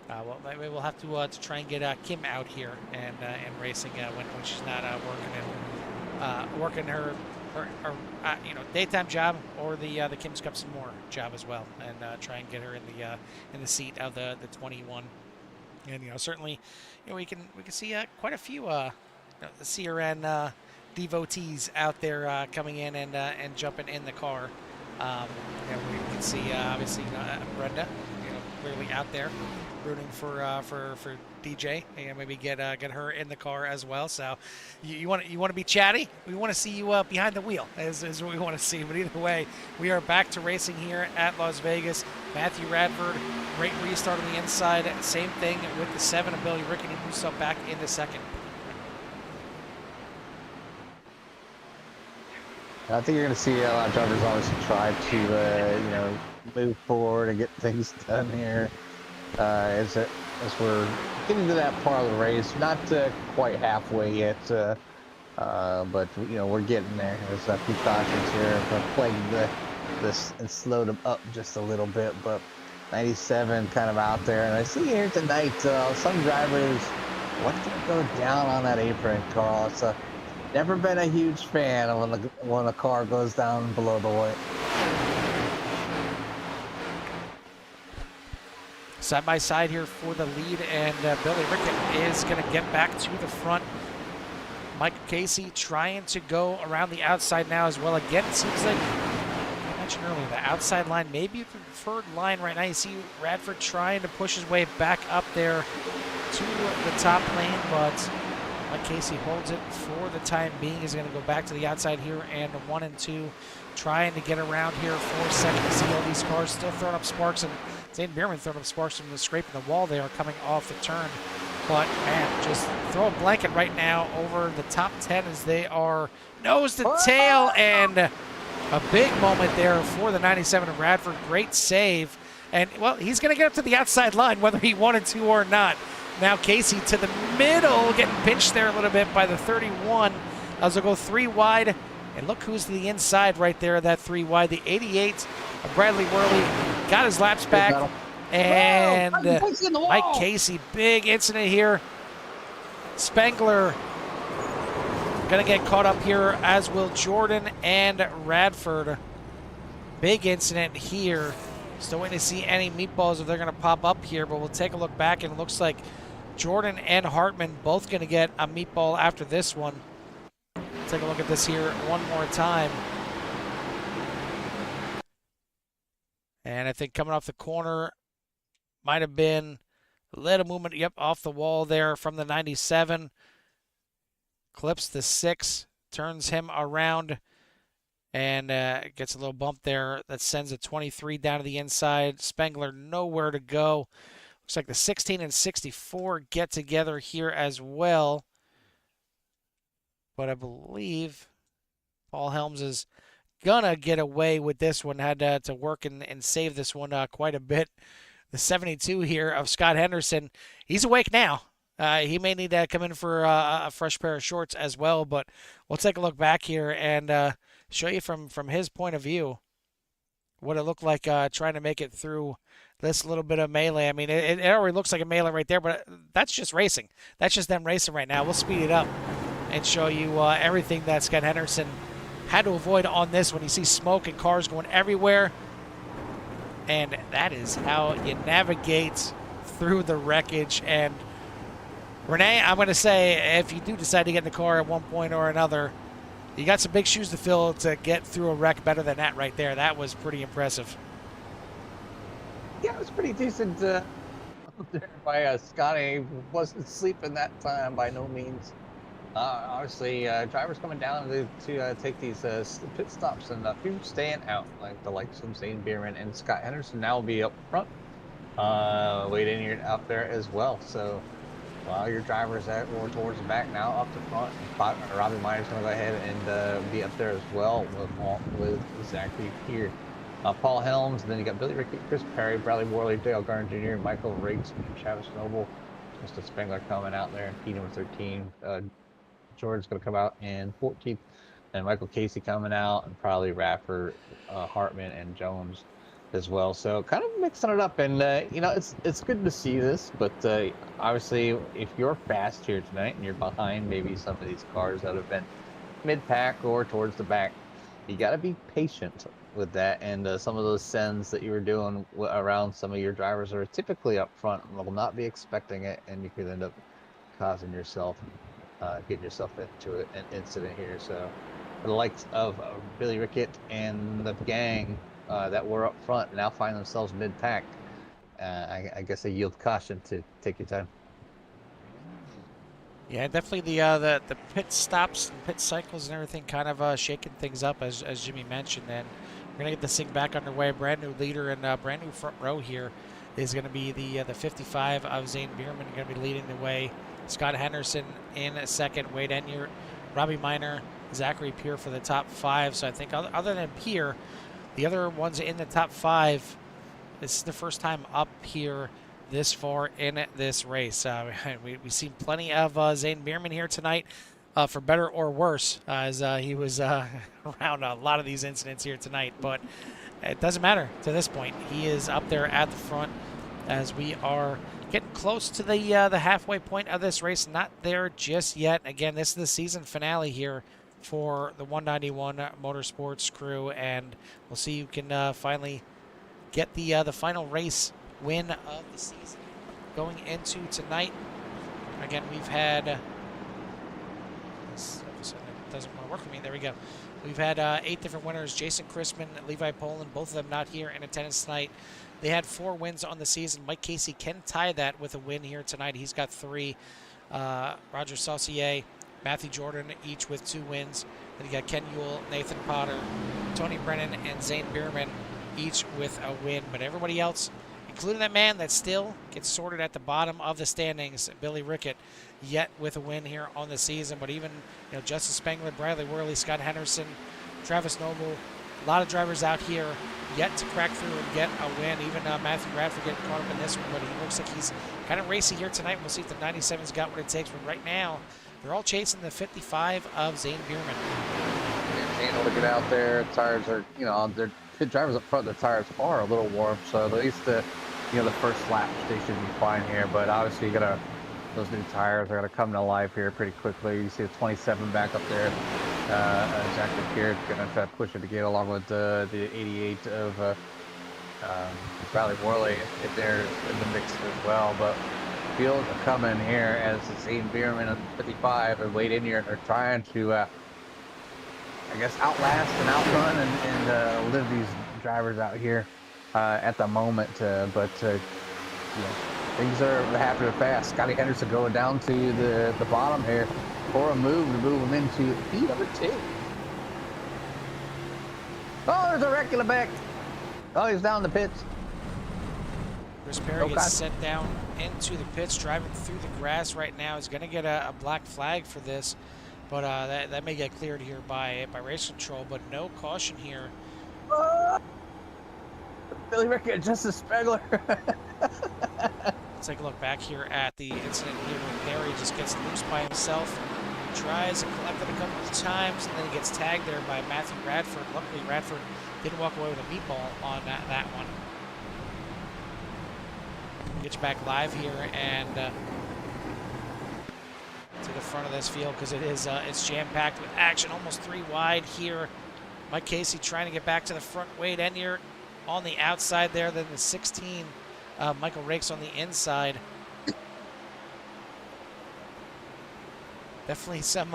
[SPEAKER 1] Well, maybe we'll have to try and get Kim out here and racing when she's not working her daytime job or the Kim's Cups and More job as well, and try and get her in the seat of the 21. And certainly, we can see quite a few the CRN devotees out there coming in and jumping in the car. We can see obviously Brenda, clearly out there rooting for DJ, and maybe get her in the car as well. So you want to be chatty? We want to see you behind the wheel is what we want to see. But either way, we are back to racing here at Las Vegas. Matthew Radford, great restart on the inside. Same thing with the 7 of Billy Rickety, moves up back into second.
[SPEAKER 2] I think you're going to see a lot of drivers obviously try to, move forward and get things done here as we're getting to that part of the race. Not quite halfway yet, but we're getting there. There's a few cautions here. We're playing this and slowed them up just a little bit, but 97 kind of out there. And I see here tonight some drivers, what's going to go down on that apron, Carl? It's never been a huge fan of when a car goes down below the white.
[SPEAKER 1] Side by side here for the lead, and Billy Rickett is going to get back to the front. Michael Casey trying to go around the outside now as well. Again, it seems like I mentioned earlier, the outside line may be the preferred line right now. You see Radford trying to push his way back up there to the top lane, but Mike Casey holds it for the time being. He's going to go back to the outside here, and 1 and 2 trying to get around here for second. You see all these cars still throwing up sparks, and Zane Bierman throwing up sparks from the scraping the wall there coming off the turn. But, man, just throw a blanket right now over the top 10 as they are nose to tail, and a big moment there for the 97 of Radford. Great save. And, well, he's going to get up to the outside line whether he wanted to or not. Now Casey to the middle, getting pinched there a little bit by the 31 as they'll go 3 wide. And look who's to the inside right there, that 3 wide. The 88 of Bradley Worley got his laps back. And Mike Casey, big incident here. Spengler going to get caught up here, as will Jordan and Radford. Big incident here. Still waiting to see any meatballs if they're going to pop up here, but we'll take a look back, and it looks like Jordan and Hartman both going to get a meatball after this one. Take a look at this here one more time. And I think coming off the corner might have been a little movement, yep, off the wall there from the 97. Clips the 6, turns him around, and gets a little bump there that sends a 23 down to the inside. Spengler nowhere to go. Looks like the 16 and 64 get together here as well. But I believe Paul Helms is gonna get away with this one. Had to work and save this one quite a bit. The 72 here of Scott Henderson, he's awake now. He may need to come in for a fresh pair of shorts as well, but we'll take a look back here and show you from his point of view what it looked like trying to make it through this little bit of melee. I mean, it already looks like a melee right there, but that's just racing. That's just them racing right now. We'll speed it up and show you everything that Scott Henderson had to avoid on this one. You see smoke and cars going everywhere, and that is how you navigate through the wreckage. And Renee, I'm going to say, if you do decide to get in the car at one point or another, you got some big shoes to fill to get through a wreck better than that right there. That was pretty impressive.
[SPEAKER 2] Yeah, it was pretty decent there by Scotty. Wasn't sleeping that time by no means. Obviously, drivers coming down to take these pit stops, and a few staying out, like the likes of Zane Bierman and Scott Henderson now will be up front. Wade Enyart out there as well. So While your driver's at or towards the back now up the front. Robbie Minor's going to go ahead and be up there as well with Zachary here. Paul Helms, then you got Billy Rickey, Chris Perry, Bradley Worley, Dale Garner Jr., Michael Riggs, Travis Noble, Mr. Spengler coming out there in P number 13. George's going to come out in 14th, and Michael Casey coming out, and probably Raffer, Hartman, and Jones as well. So kind of mixing it up, and it's good to see this, but obviously if you're fast here tonight and you're behind maybe some of these cars that have been mid-pack or towards the back, you got to be patient with that, and some of those sends that you were doing around some of your drivers are typically up front will not be expecting it, and you could end up causing yourself getting yourself into an incident here. So the likes of Billy Rickett and the gang that were up front now find themselves mid-pack. I guess I yield caution to take your time.
[SPEAKER 1] Yeah, definitely the pit stops and pit cycles and everything kind of shaking things up, as Jimmy mentioned. And we're gonna get this thing back underway. Brand new leader and brand new front row here is gonna be the 55 of Zane Bierman, gonna be leading the way. Scott Henderson in second, Wade Enyart, Robbie Minor, Zachary Peer for the top 5. So I think other than Peer, the other ones in the top 5, this is the first time up here this far in this race. We've seen plenty of Zane Bierman here tonight, for better or worse, as he was around a lot of these incidents here tonight. But it doesn't matter to this point. He is up there at the front as we are getting close to the halfway point of this race. Not there just yet. Again, this is the season finale here for the 191 Motorsports crew, and we'll see who can finally get the final race win of the season going into tonight. Again, we've had it doesn't want to work for me. There we go. We've had 8 different winners. Jason Chrisman, Levi Poland, both of them not here in attendance tonight. They had 4 wins on the season. Mike Casey can tie that with a win here tonight. He's got 3. Roger Saucier, Matthew Jordan, each with 2 wins. Then you got Ken Ewell, Nathan Potter, Tony Brennan, and Zane Bierman, each with a win. But everybody else, including that man that still gets sorted at the bottom of the standings, Billy Rickett, yet with a win here on the season. But even Justin Spengler, Bradley Worley, Scott Henderson, Travis Noble, a lot of drivers out here yet to crack through and get a win. Even Matthew Radford getting caught up in this one, but he looks like he's kind of racy here tonight. We'll see if the 97's got what it takes. But right now, they're all chasing the 55 of Zane Bierman.
[SPEAKER 2] Being able to get out there, tires are, their pit drivers up front, their tires are a little warm, so at least the first lap they should be fine here. But obviously, those new tires are gonna come to life here pretty quickly. You see the 27 back up there. Zachary Peer gonna try to push it to get along with the 88 of Bradley Worley if they're in the mix as well. But field are coming here as Zane Bierman at 55 and Wade Enyart are trying to, I guess, outlast and outrun and live these drivers out here at the moment. But things are happening fast. Scotty Henderson going down to the bottom here for a move to move him into P number 2. Oh, there's a wreck in the back. Oh, he's down the pits.
[SPEAKER 1] Chris Perry gets sent down into the pits, driving through the grass right now. He's going to get a black flag for this, but that may get cleared here by race control, but no caution here.
[SPEAKER 2] Billy Rickett, Justin Spengler.
[SPEAKER 1] Let's take a look back here at the incident here where Perry just gets loose by himself. Tries to collect it a couple of times, and then he gets tagged there by Matthew Radford. Luckily, Radford didn't walk away with a meatball on that one. Get you back live here and to the front of this field because it's jam-packed with action. Almost 3 wide here. Mike Casey trying to get back to the front. Wade Enyart on the outside there. Then the 16, Michael Rakes on the inside. Definitely some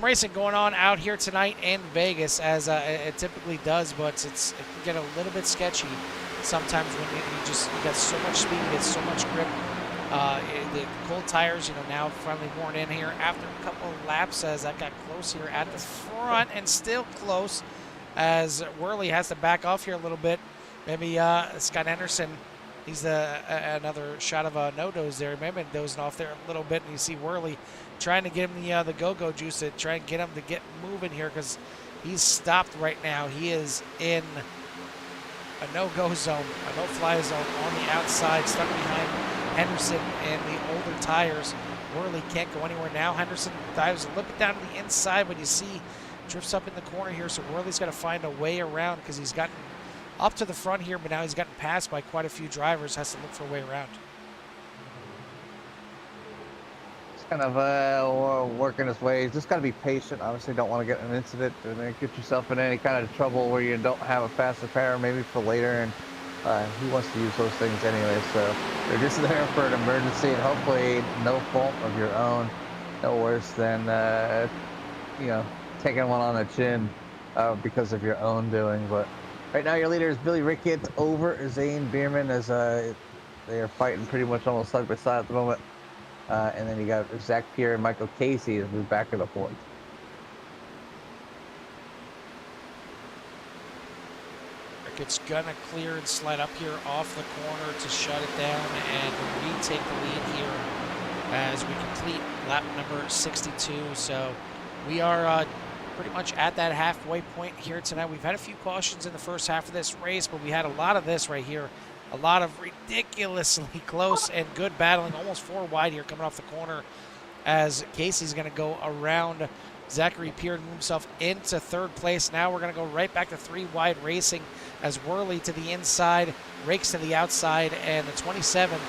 [SPEAKER 1] racing going on out here tonight in Vegas, as it typically does, but it can get a little bit sketchy sometimes when you got so much speed, you get so much grip. The cold tires, now finally worn in here after a couple of laps, as that got close here at the front, and still close as Worley has to back off here a little bit. Maybe Scott Henderson He's another shot of a no-dose there. Maybe dozing off there a little bit, and you see Worley trying to get him the go-go juice to try and get him to get moving here because he's stopped right now. He is in a no-go zone, a no-fly zone on the outside, stuck behind Henderson and the older tires. Worley can't go anywhere now. Henderson dives a little bit down to the inside, but you see drifts up in the corner here, so Worley's got to find a way around because he's gotten up to the front here, but now he's gotten passed by quite a few drivers, has to look for a way around.
[SPEAKER 2] It's kind of working his way. He's just got to be patient. Obviously, don't want to get an incident and then get yourself in any kind of trouble where you don't have a faster pair, maybe for later. And he wants to use those things anyway, so they're just there for an emergency, and hopefully no fault of your own. No worse than you know, taking one on the chin because of your own doing. But right now, your leader is Billy Ricketts over Zane Bierman, as they are fighting pretty much almost side by side at the moment. And then you got Zach Pierre and Michael Casey as move back to the fourth.
[SPEAKER 1] It's gonna clear and slide up here off the corner to shut it down, and we take the lead here as we complete lap number 62. So we are pretty much at that halfway point here tonight. We've had a few cautions in the first half of this race, but we had a lot of this right here. A lot of ridiculously close and good battling, almost 4 wide here coming off the corner as Casey's gonna go around Zachary Pierre to move himself into 3rd place. Now we're going to go right back to 3 wide racing as Worley to the inside, rakes to the outside, and the 27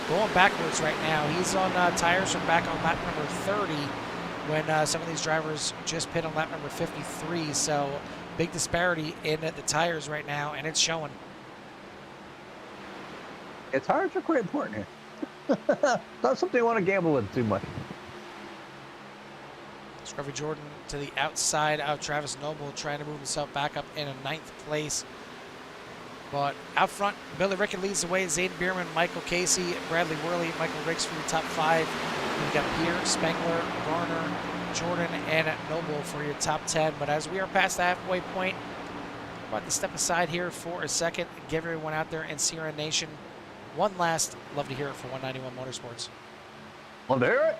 [SPEAKER 1] going backwards right now. He's on tires from back on lap number 30 when some of these drivers just pit on lap number 53. So big disparity in the tires right now, and it's showing.
[SPEAKER 2] Tires are quite important here. Not something you want to gamble with too much.
[SPEAKER 1] Scruffy Jordan to the outside of Travis Noble, trying to move himself back up in a 9th place. But out front, Billy Ricketts leads the way. Zane Bierman, Michael Casey, Bradley Worley, Michael Riggs for your top 5. You've got Pierre, Spengler, Garner, Jordan, and Noble for your top 10. But as we are past the halfway point, I'm about to step aside here for a second and give everyone out there in Sierra Nation one last love to hear it for 191 Motorsports.
[SPEAKER 2] Well, there it.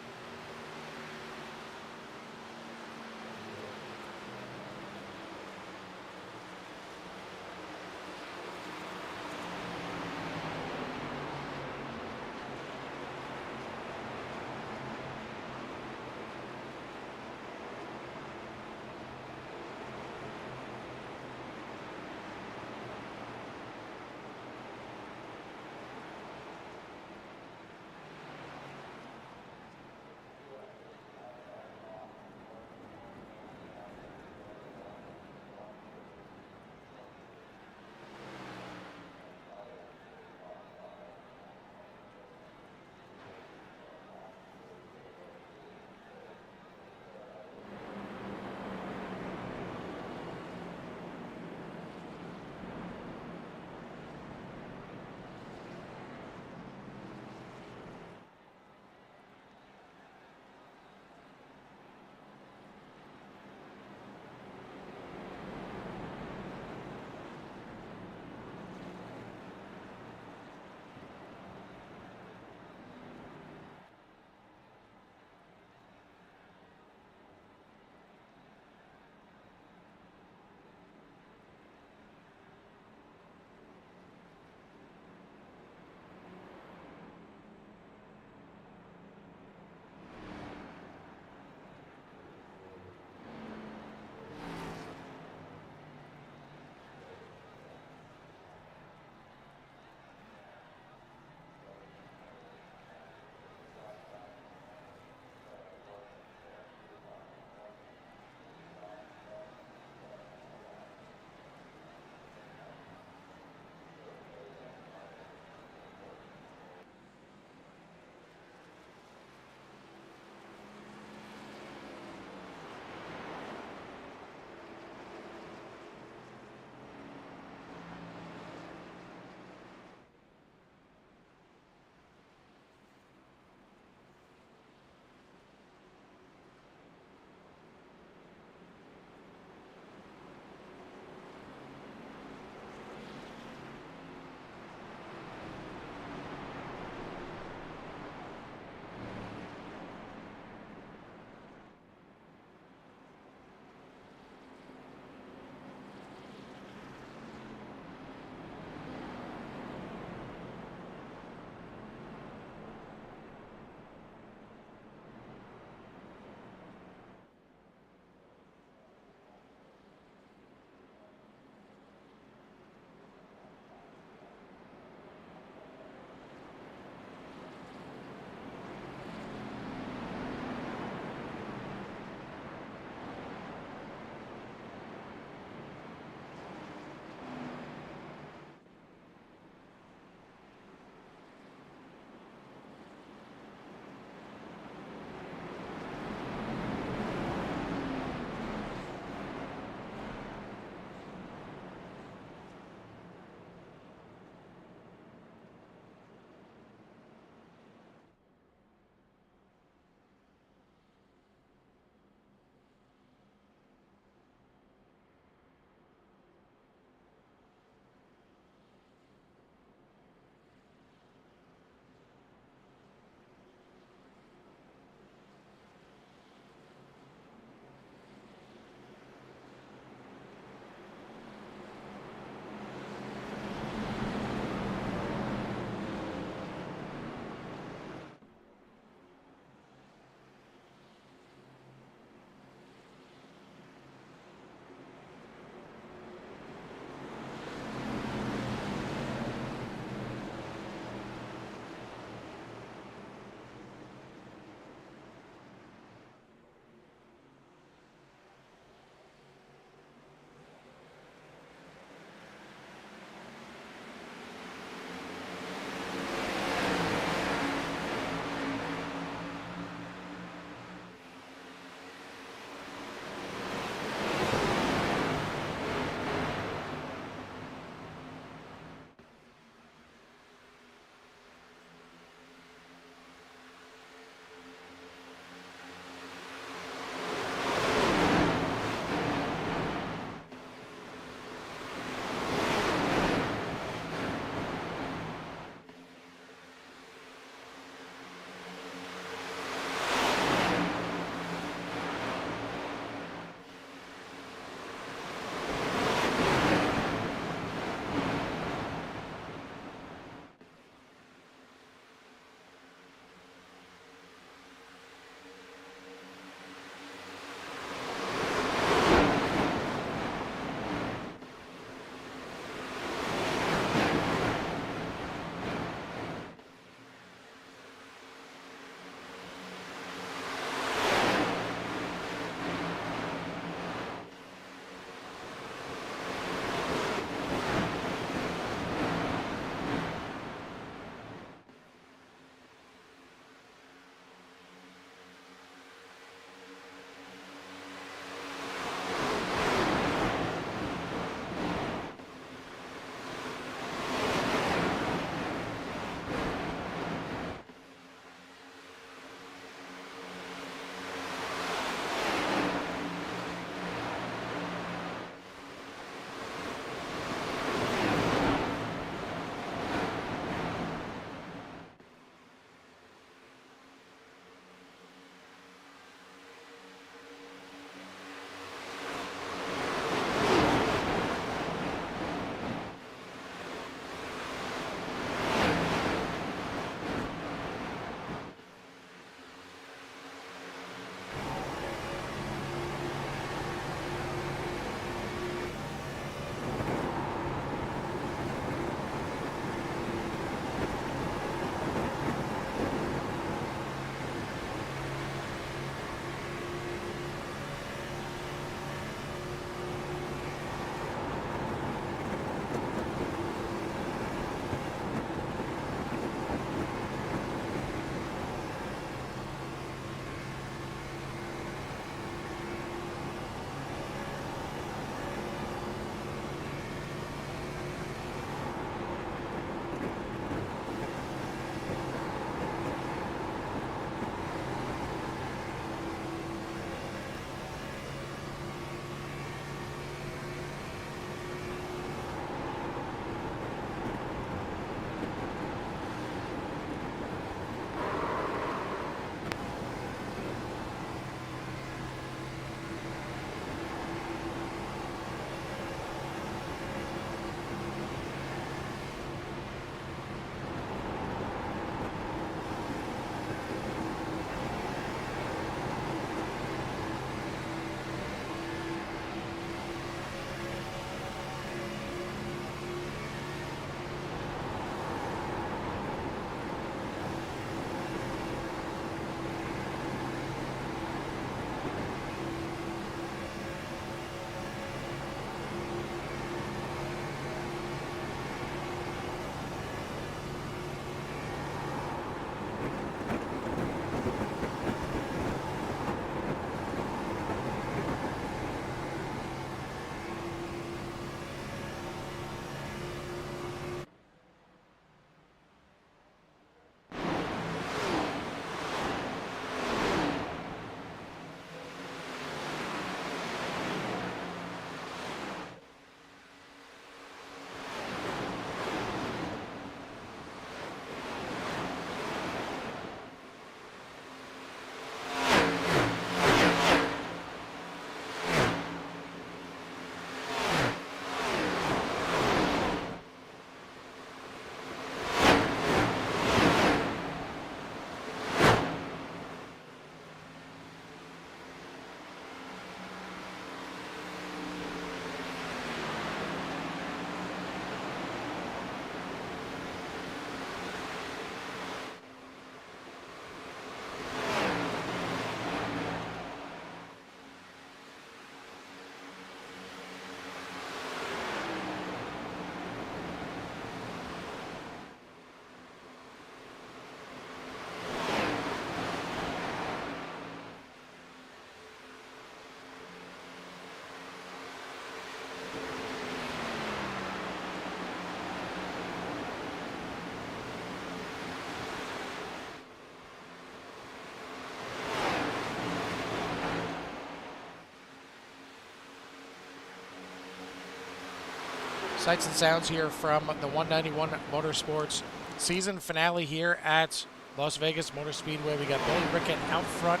[SPEAKER 1] Sights and sounds here from the 191 Motorsports season finale here at Las Vegas Motor Speedway. We got Billy Rickett out front,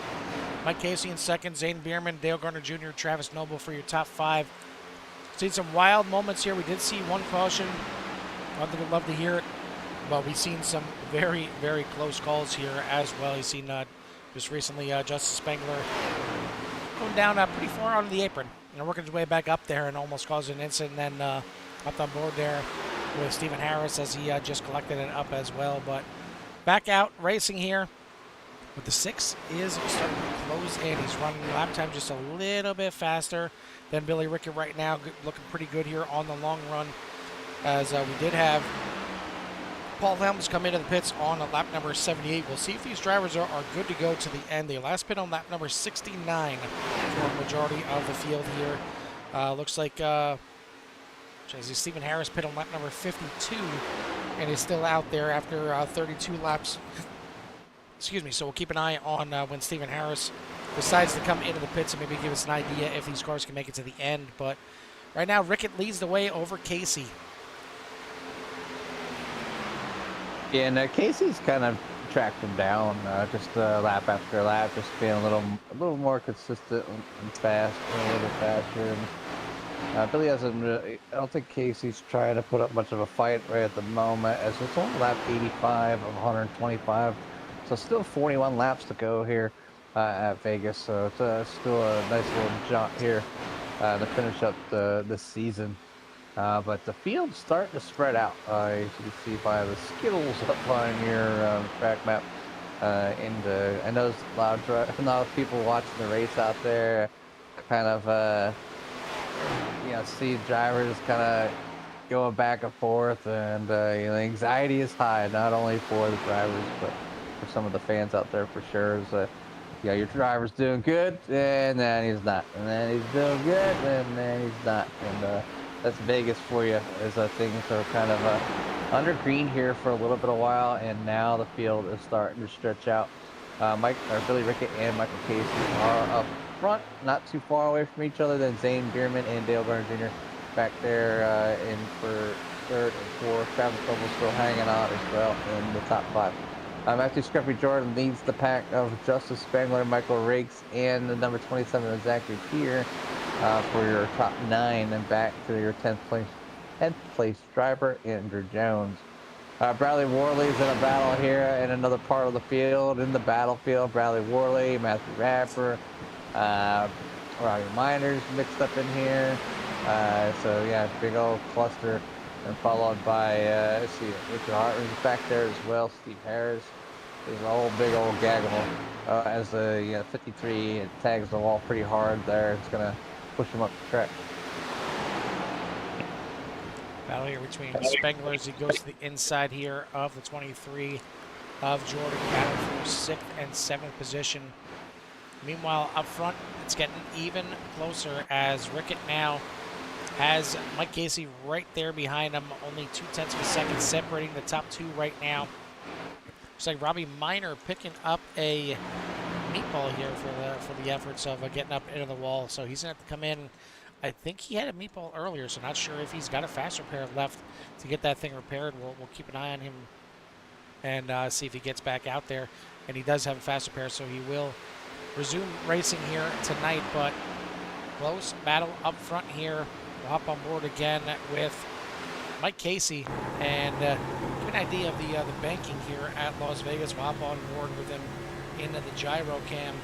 [SPEAKER 1] Mike Casey in second, Zane Bierman, Dale Gardner Jr., Travis Noble for your top 5. Seen some wild moments here. We did see one caution. I'd love to hear it, but we've seen some very, very close calls here as well. You've seen just recently Justice Spengler going down pretty far onto the apron and working his way back up there and almost caused an incident, and then up on board there with Stephen Harris as he just collected it up as well. But back out racing here, but the 6 is starting to close in. He's running lap time just a little bit faster than Billy Rickett right now, looking pretty good here on the long run, as we did have Paul Helms come into the pits on lap number 78. We'll see if these drivers are good to go to the end. They last pit on lap number 69 for a majority of the field here. Looks like Stephen Harris pit on lap number 52 and is still out there after 32 laps. Excuse me. So we'll keep an eye on when Stephen Harris decides to come into the pits and maybe give us an idea if these cars can make it to the end. But right now, Rickett leads the way over Casey.
[SPEAKER 2] Yeah, and Casey's kind of tracked him down, just lap after lap, just being a little more consistent and fast, a little faster. And Billy hasn't really, I don't think Casey's trying to put up much of a fight right at the moment, as it's only lap 85 of 125, so still 41 laps to go here at Vegas. So it's still a nice little jaunt here to finish up this season. But the field's starting to spread out, as you can see by the Skittles up on your track map. And I know there's a lot of people watching the race out there, kind of see drivers kind of going back and forth, and anxiety is high, not only for the drivers but for some of the fans out there for sure. Your driver's doing good, and then he's not, and then he's doing good, and then he's not, and that's Vegas for you, as things are kind of under green here for a little bit of while, and now the field is starting to stretch out. Billy Rickett and Michael Casey are up front, not too far away from each other. Then Zane Bierman and Dale Gardner Jr. back there in for 3rd and 4th. Travis Noble still hanging out as well in the top 5. Matthew Scruffy Jordan leads the pack of Justice Spengler, Michael Riggs, and the number 27 of Zachary Peer for your top 9, and back to your 10th place driver, Andrew Jones. Bradley Worley's in a battle here in another part of the field. In the battlefield, Bradley Worley, Matthew Rapper, Robbie Miners mixed up in here. So yeah, big old cluster, and followed by Richard Hartman's back there as well. Steve Harris. There's a whole big old gaggle as the 53 tags the wall pretty hard there. It's gonna push him up the track.
[SPEAKER 1] Battle here between Spengler as he goes to the inside here of the 23 of Jordan, battle for 6th and 7th position. Meanwhile, up front, it's getting even closer as Rickett now has Mike Casey right there behind him, only 0.2 of a second separating the top 2 right now. Looks like Robbie Miner picking up a meatball here for the efforts of getting up into the wall. So he's going to have to come in. I think he had a meatball earlier, so not sure if he's got a faster pair left to get that thing repaired. We'll keep an eye on him and see if he gets back out there. And he does have a faster pair, so he will resume racing here tonight. But close battle up front here. We'll hop on board again with Mike Casey and get an idea of the banking here at Las Vegas. We'll hop on board with him into the gyro cam,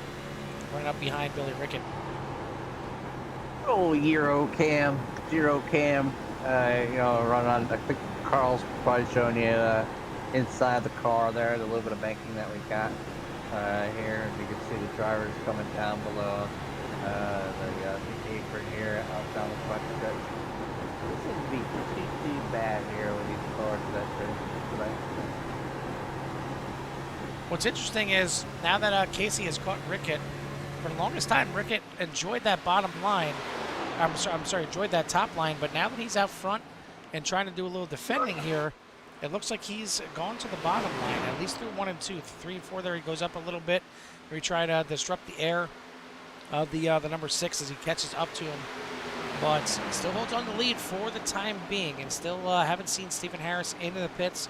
[SPEAKER 1] running up behind Billy Rickett.
[SPEAKER 2] Oh, Zero cam, run on. I think Carl's probably showing you inside the car there, the little bit of banking that we got here. As you can see, the drivers coming down below the apron here, out down the front stretch. This would be too bad here with these cars that
[SPEAKER 1] What's interesting is now that Casey has caught Rickett, for the longest time, Rickett enjoyed that bottom line. Enjoyed that top line, but now that he's out front and trying to do a little defending here, it looks like he's gone to the bottom line, at least through 1 and 2. 3 and 4 there, he goes up a little bit. We try to disrupt the air of the number 6 as he catches up to him. but still holds on the lead for the time being, and still haven't seen Stephen Harris into the pits.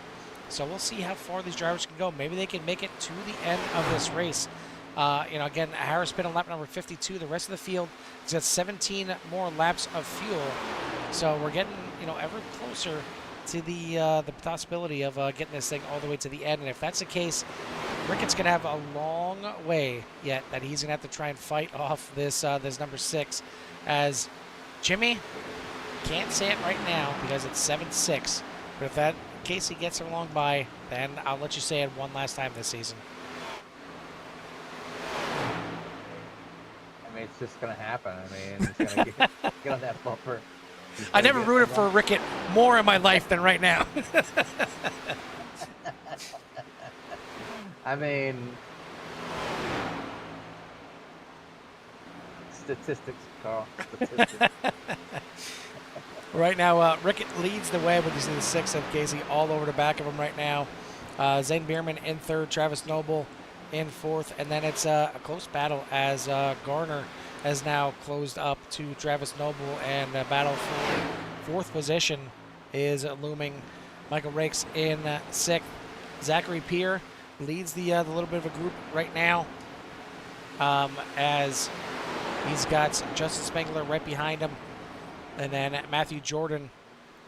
[SPEAKER 1] So we'll see how far these drivers can go. Maybe they can make it to the end of this race. Again, Harris been on lap number 52. The rest of the field has got 17 more laps of fuel. So we're getting, ever closer to the possibility of getting this thing all the way to the end. And if that's the case, Rickett's going to have a long way yet that he's going to have to try and fight off this number 6. As Jimmy, can't say it right now because it's 7-6. But if that Casey gets her along by, then I'll let you say it one last time this season.
[SPEAKER 2] I mean, it's just going to happen. I mean, it's going to get on that bumper.
[SPEAKER 1] I never rooted for Rickett more in my life than right now.
[SPEAKER 2] I mean, statistics, Carl. Statistics.
[SPEAKER 1] Right now, Rickett leads the way, but you see the 6 of Casey all over the back of him right now. Zane Bierman in 3rd, Travis Noble in 4th, and then it's a close battle as Garner has now closed up to Travis Noble, and the battle for 4th position is looming. Michael Rakes in 6th. Zachary Peer leads the little bit of a group right now, as he's got Justin Spengler right behind him, and then Matthew Jordan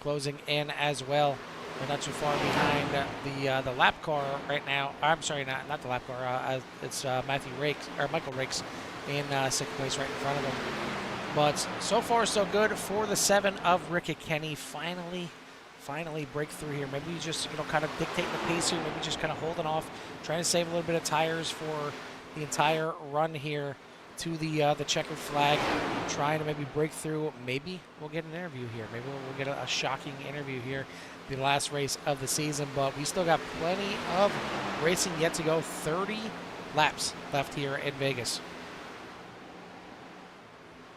[SPEAKER 1] closing in as well. They're not too far behind the lap car right now. I'm sorry, not the lap car. It's Michael Rakes in 6th place right in front of him. But so far so good for the 7 of Rickett. Can he finally break through here? Maybe he's just kind of dictating the pace here. Maybe just kind of holding off, trying to save a little bit of tires for the entire run here to the checkered flag, trying to maybe break through. Maybe we'll get an interview here. Maybe we'll get a shocking interview here, the last race of the season. But we still got plenty of racing yet to go. 30 laps left here in Vegas.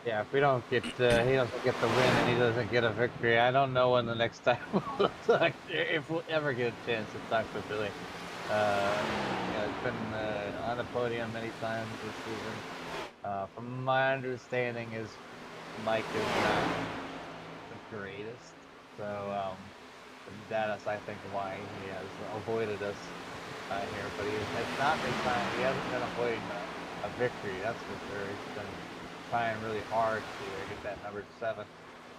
[SPEAKER 2] Yeah, if we don't get, he doesn't get the win and he doesn't get a victory, I don't know when the next time we'll talk, if we'll ever get a chance to talk to Billy. He's been on the podium many times this season. From my understanding, his Mike is not the greatest, so that's I think why he has avoided us here. But he has not been he hasn't been avoiding a victory. That's for sure. He's been trying really hard to get that number 7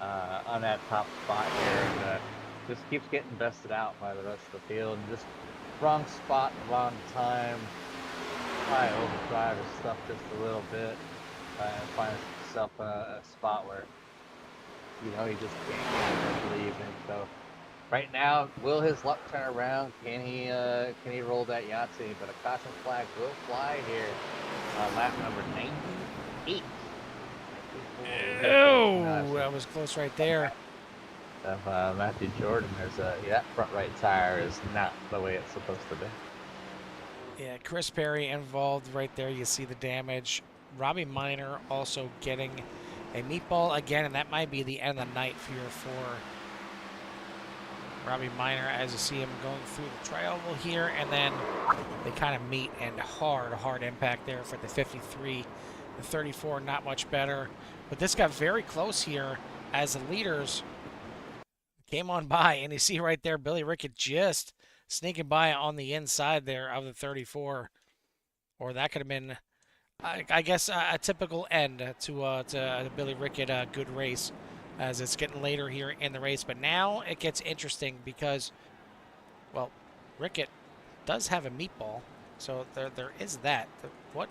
[SPEAKER 2] on that top spot here, and just keeps getting bested out by the rest of the field. And just wrong spot, wrong time. Probably overdrive his stuff just a little bit, and finds himself in a spot where he just can't get it leaving. So right now, will his luck turn around? Can he roll that Yahtzee? But a caution flag will fly here. Lap number 98.
[SPEAKER 1] Oh, that was close right there.
[SPEAKER 2] Of Matthew Jordan, that front right tire is not the way it's supposed to be.
[SPEAKER 1] Yeah, Chris Perry involved right there. You see the damage. Robbie Minor also getting a meatball again, and that might be the end of the night here for Robbie Minor, as you see him going through the triangle here, and then they kind of meet, and hard impact there for the 53. The 34, not much better. But this got very close here as the leaders came on by, and you see right there Billy Rickett just sneaking by on the inside there of the 34. Or that could have been, I guess, a typical end to Billy Rickett. A good race as it's getting later here in the race. But now it gets interesting because, well, Rickett does have a meatball. So there is that. What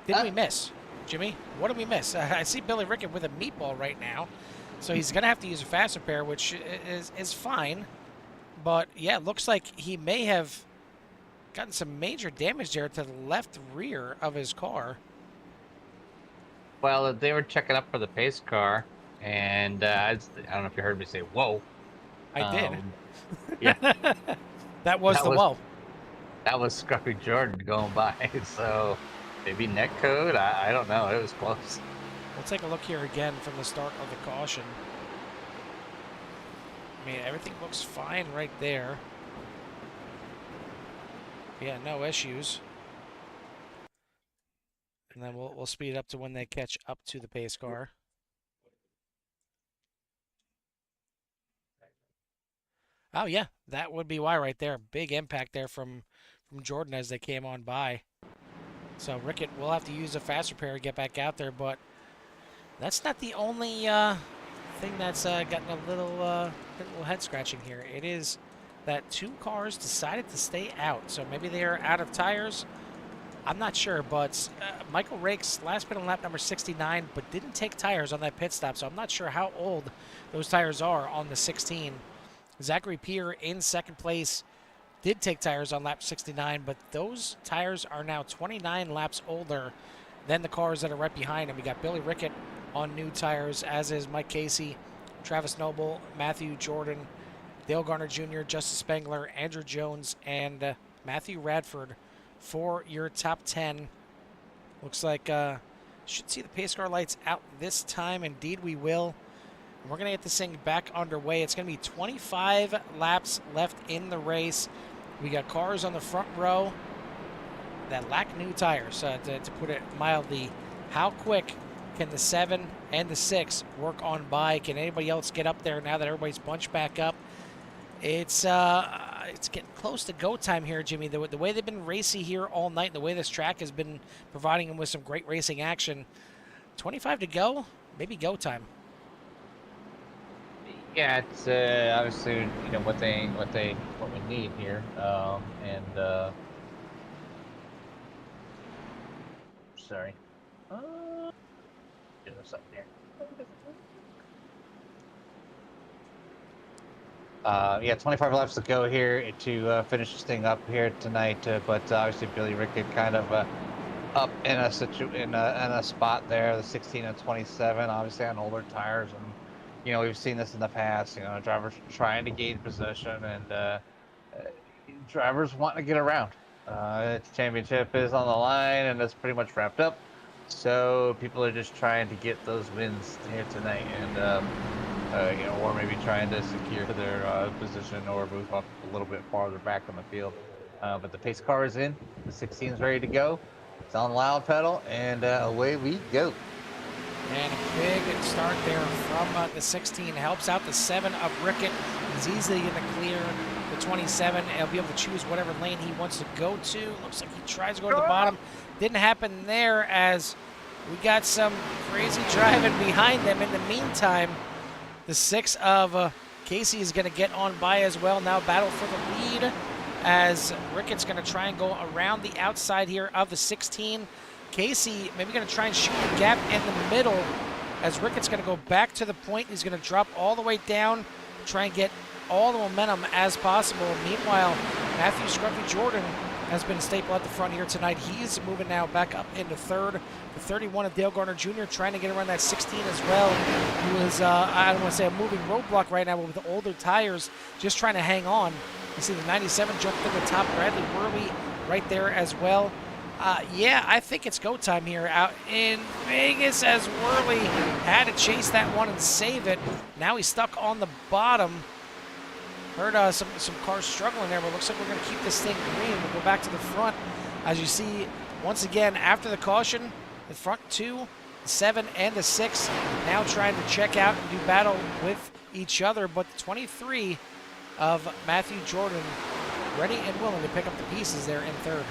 [SPEAKER 1] did we miss, Jimmy? What did we miss? I see Billy Rickett with a meatball right now. So he's going to have to use a fast repair, which is fine. But, yeah, it looks like he may have gotten some major damage there to the left rear of his car.
[SPEAKER 2] Well, they were checking up for the pace car, and I don't know if you heard me say, whoa.
[SPEAKER 1] I did.
[SPEAKER 2] Yeah.
[SPEAKER 1] that was whoa.
[SPEAKER 2] That was Scruffy Jordan going by, so maybe net code? I don't know. It was close.
[SPEAKER 1] We'll take a look here again from the start of the caution. I mean, everything looks fine right there. Yeah, no issues. And then we'll speed up to when they catch up to the pace car. Oh yeah, that would be why right there. Big impact there from Jordan as they came on by. So Rickett will have to use a fast repair to get back out there, but that's not the only thing that's gotten a little head scratching here. It is that two cars decided to stay out, so maybe they are out of tires. I'm not sure, but Michael Rakes last pit on lap number 69, but didn't take tires on that pit stop, so I'm not sure how old those tires are on the 16. Zachary Peer in second place did take tires on lap 69, but those tires are now 29 laps older than the cars that are right behind him. We got Billy Rickett on new tires, as is Mike Casey, Travis Noble, Matthew Jordan, Dale Garner Jr., Justice Spengler, Andrew Jones, and Matthew Radford for your top 10. Looks like should see the pace car lights out this time. Indeed, we will. And we're going to get this thing back underway. It's going to be 25 laps left in the race. We got cars on the front row that lack new tires, to put it mildly. How quick can the 7 and the 6 work on by? Can anybody else get up there now that everybody's bunched back up? It's getting close to go time here, Jimmy. The way they've been racy here all night, the way this track has been providing them with some great racing action. 25 to go, maybe go time.
[SPEAKER 2] Yeah, it's obviously what we need here, sorry, get this up here. Yeah, 25 laps to go here to finish this thing up here tonight. But obviously Billy Rickett kind of up in a spot there, the 16 and 27, obviously on older tires, and we've seen this in the past. Drivers trying to gain position, and drivers wanting to get around. The championship is on the line, and it's pretty much wrapped up. So people are just trying to get those wins here tonight, and or maybe trying to secure their position or move up a little bit farther back on the field. But the pace car is in. The 16 is ready to go. It's on loud pedal, and away we go.
[SPEAKER 1] And a big start there from the 16. Helps out the 7 of Rickett. He's easily going to clear the 27. He'll be able to choose whatever lane he wants to go to. Looks like he tries to go to the bottom. Didn't happen there, as we got some crazy driving behind them. In the meantime, the 6 of Casey is going to get on by as well. Now battle for the lead, as Rickett's going to try and go around the outside here of the 16. Casey maybe going to try and shoot the gap in the middle, as Rickett's going to go back to the point. He's going to drop all the way down, try and get all the momentum as possible. Meanwhile, Matthew Scruffy Jordan has been a staple at the front here tonight. He's moving now back up into third. The 31 of Dale Garner Jr. trying to get around that 16 as well. Who is, I don't want to say a moving roadblock right now, but with the older tires, just trying to hang on. You see the 97 jump to the top. Bradley Worley right there as well. Yeah, I think it's go time here out in Vegas, as Worley had to chase that one and save it. Now he's stuck on the bottom. Heard some cars struggling there, but looks like we're going to keep this thing green. We'll go back to the front. As you see, once again, after the caution, the front 2, the 7 and the 6, now trying to check out and do battle with each other. But the 23 of Matthew Jordan ready and willing to pick up the pieces there in third.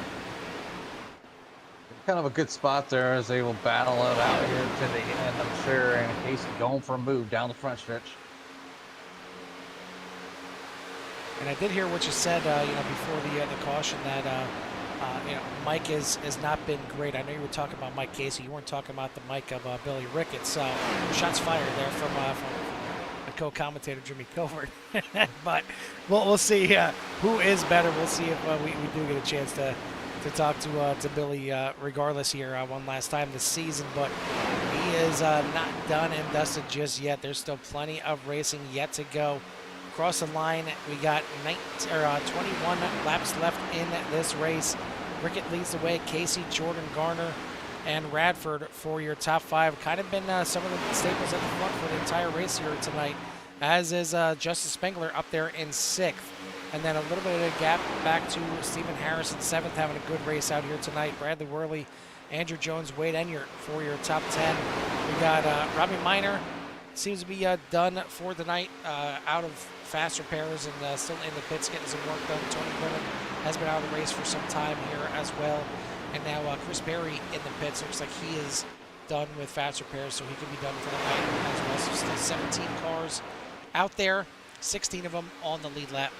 [SPEAKER 2] Kind of a good spot there as they will battle it out here to the end, I'm sure. And Casey going for a move down the front stretch.
[SPEAKER 1] And I did hear what you said, before the caution, that Mike has not been great. I know you were talking about Mike Casey. You weren't talking about the Mike of Billy Rickett. So shots fired there from a co-commentator, Jimmy Covert. But we'll see who is better. We'll see if we do get a chance to talk to Billy regardless here one last time this season. But he is not done and dusted just yet. There's still plenty of racing yet to go. Across the line, we got 21 laps left in this race. Rickett leads the way. Casey, Jordan, Garner, and Radford for your top 5. Kind of been some of the staples at the front for the entire race here tonight, as is Justice Spengler up there in 6th. And then a little bit of a gap back to Stephen Harris in 7th, having a good race out here tonight. Bradley Worley, Andrew Jones, Wade Enyart for your top 10. We got Robbie Minor, seems to be done for the night, out of fast repairs and still in the pits getting some work done. Tony Brennan has been out of the race for some time here as well. And now Chris Berry in the pits. Looks like he is done with fast repairs, so he can be done for the night as well. So still 17 cars out there, 16 of them on the lead lap.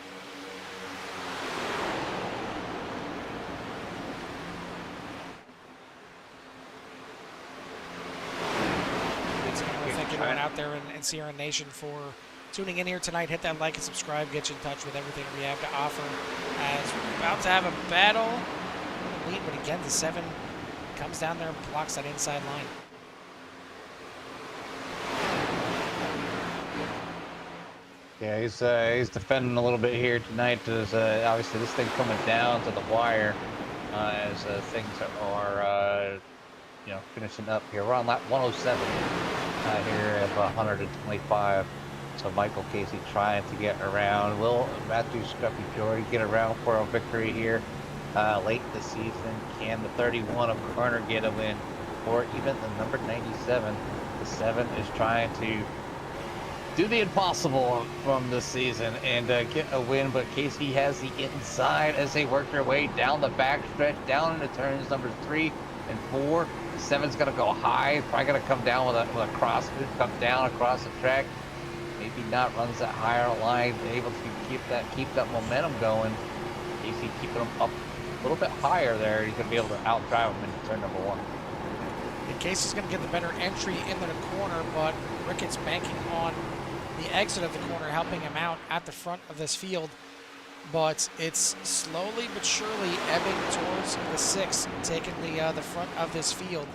[SPEAKER 1] Thank everyone out there in Sierra Nation for tuning in here tonight. Hit that like and subscribe. Get you in touch with everything we have to offer. As we're about to have a battle lead, but again, the 7 comes down there and blocks that inside line.
[SPEAKER 2] Yeah, he's defending a little bit here tonight. As obviously this thing coming down to the wire as things are finishing up here. We're on lap 107 here at 125. So Michael Casey trying to get around. Will Matthew Scruffy Jordy get around for a victory here late this season? Can the 31 of Garner get a win, or even the number 97? The 7 is trying to do the impossible from this season and get a win, but Casey has the inside as they work their way down the backstretch, down into turns number 3 and 4. The 7's gonna go high, probably gonna come down with a cross, come down across the track. Maybe not, runs that higher line, able to keep that momentum going. Casey keeping him up a little bit higher there. He's gonna be able to outdrive him into turn number 1.
[SPEAKER 1] And Casey's gonna get the better entry into the corner, but Rickett's banking on the exit of the corner, helping him out at the front of this field. But it's slowly but surely ebbing towards the 6, taking the front of this field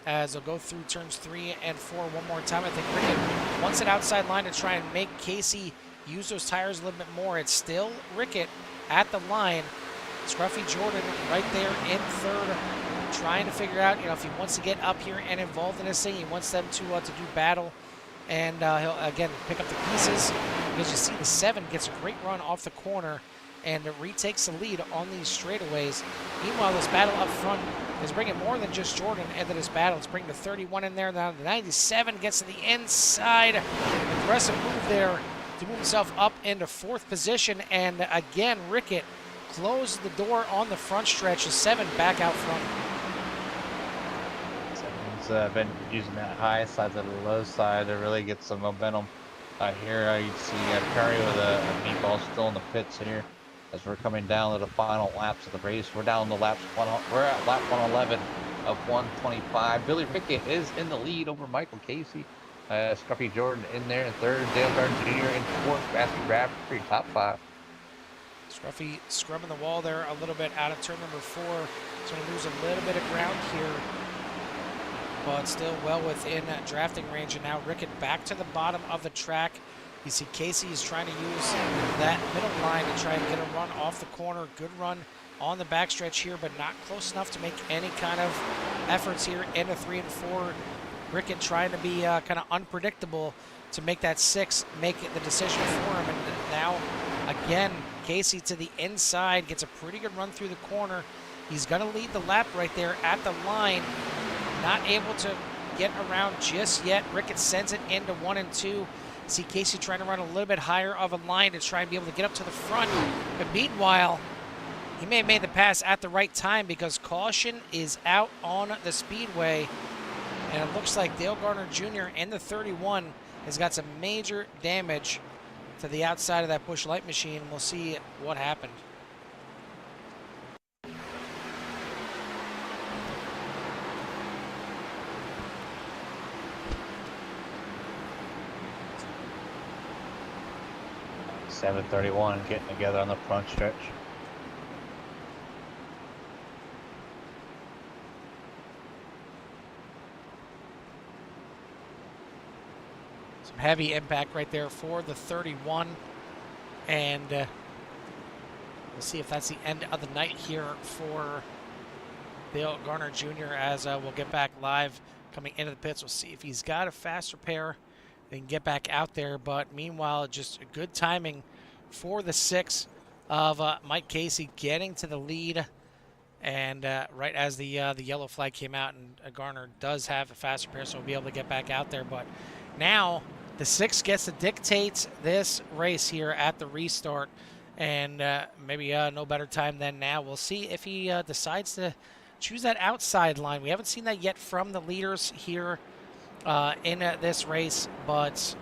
[SPEAKER 1] as they'll go through turns 3 and 4 one more time. I think Rickett wants an outside line to try and make Casey use those tires a little bit more. It's still Rickett at the line. Scruffy Jordan right there in 3rd, trying to figure out, if he wants to get up here and involved in this thing. He wants them to do battle. And he'll, again, pick up the pieces, because you see the 7 gets a great run off the corner and retakes the lead on these straightaways. Meanwhile, this battle up front is bringing more than just Jordan into this battle. It's bringing the 31 in there. Now the 97 gets to the inside. Aggressive move there to move himself up into 4th position. And again, Rickett closes the door on the front stretch. The 7 back out front.
[SPEAKER 2] Been using that high side to the low side to really get some momentum. Here you see Curry with a meatball still in the pits here as we're coming down to the final laps of the race. We're down to we're at lap 111 of 125. Billy Rickett is in the lead over Michael Casey. Scruffy Jordan in there in 3rd. Dale Gardner Jr. in 4th. Matthew Bradford top 5.
[SPEAKER 1] Scruffy scrubbing the wall there a little bit out of turn number 4. So he lose a little bit of ground here, but still well within drafting range. And now Rickett back to the bottom of the track. You see Casey is trying to use that middle line to try and get a run off the corner. Good run on the backstretch here, but not close enough to make any kind of efforts here into 3 and 4. Rickett trying to be kind of unpredictable to make that 6 make the decision for him. And now, again, Casey to the inside, gets a pretty good run through the corner. He's going to lead the lap right there at the line. Not able to get around just yet. Rickett sends it into 1 and 2. See Casey trying to run a little bit higher of a line to try and be able to get up to the front. But meanwhile, he may have made the pass at the right time, because caution is out on the speedway. And it looks like Dale Gardner Jr. in the 31 has got some major damage to the outside of that Busch Light machine. We'll see what happened.
[SPEAKER 2] .731 getting together on the front stretch.
[SPEAKER 1] Some heavy impact right there for the 31. And we'll see if that's the end of the night here for Dale Gardner Jr. as we'll get back live coming into the pits. We'll see if he's got a fast repair. They can get back out there, but meanwhile, just good timing for the 6 of Mike Casey getting to the lead. And right as the yellow flag came out, and Garner does have a fast repair, so he'll be able to get back out there. But now The 6 gets to dictate this race here at the restart, and maybe no better time than now. We'll see if he decides to choose that outside line. We haven't seen that yet from the leaders here in this race, but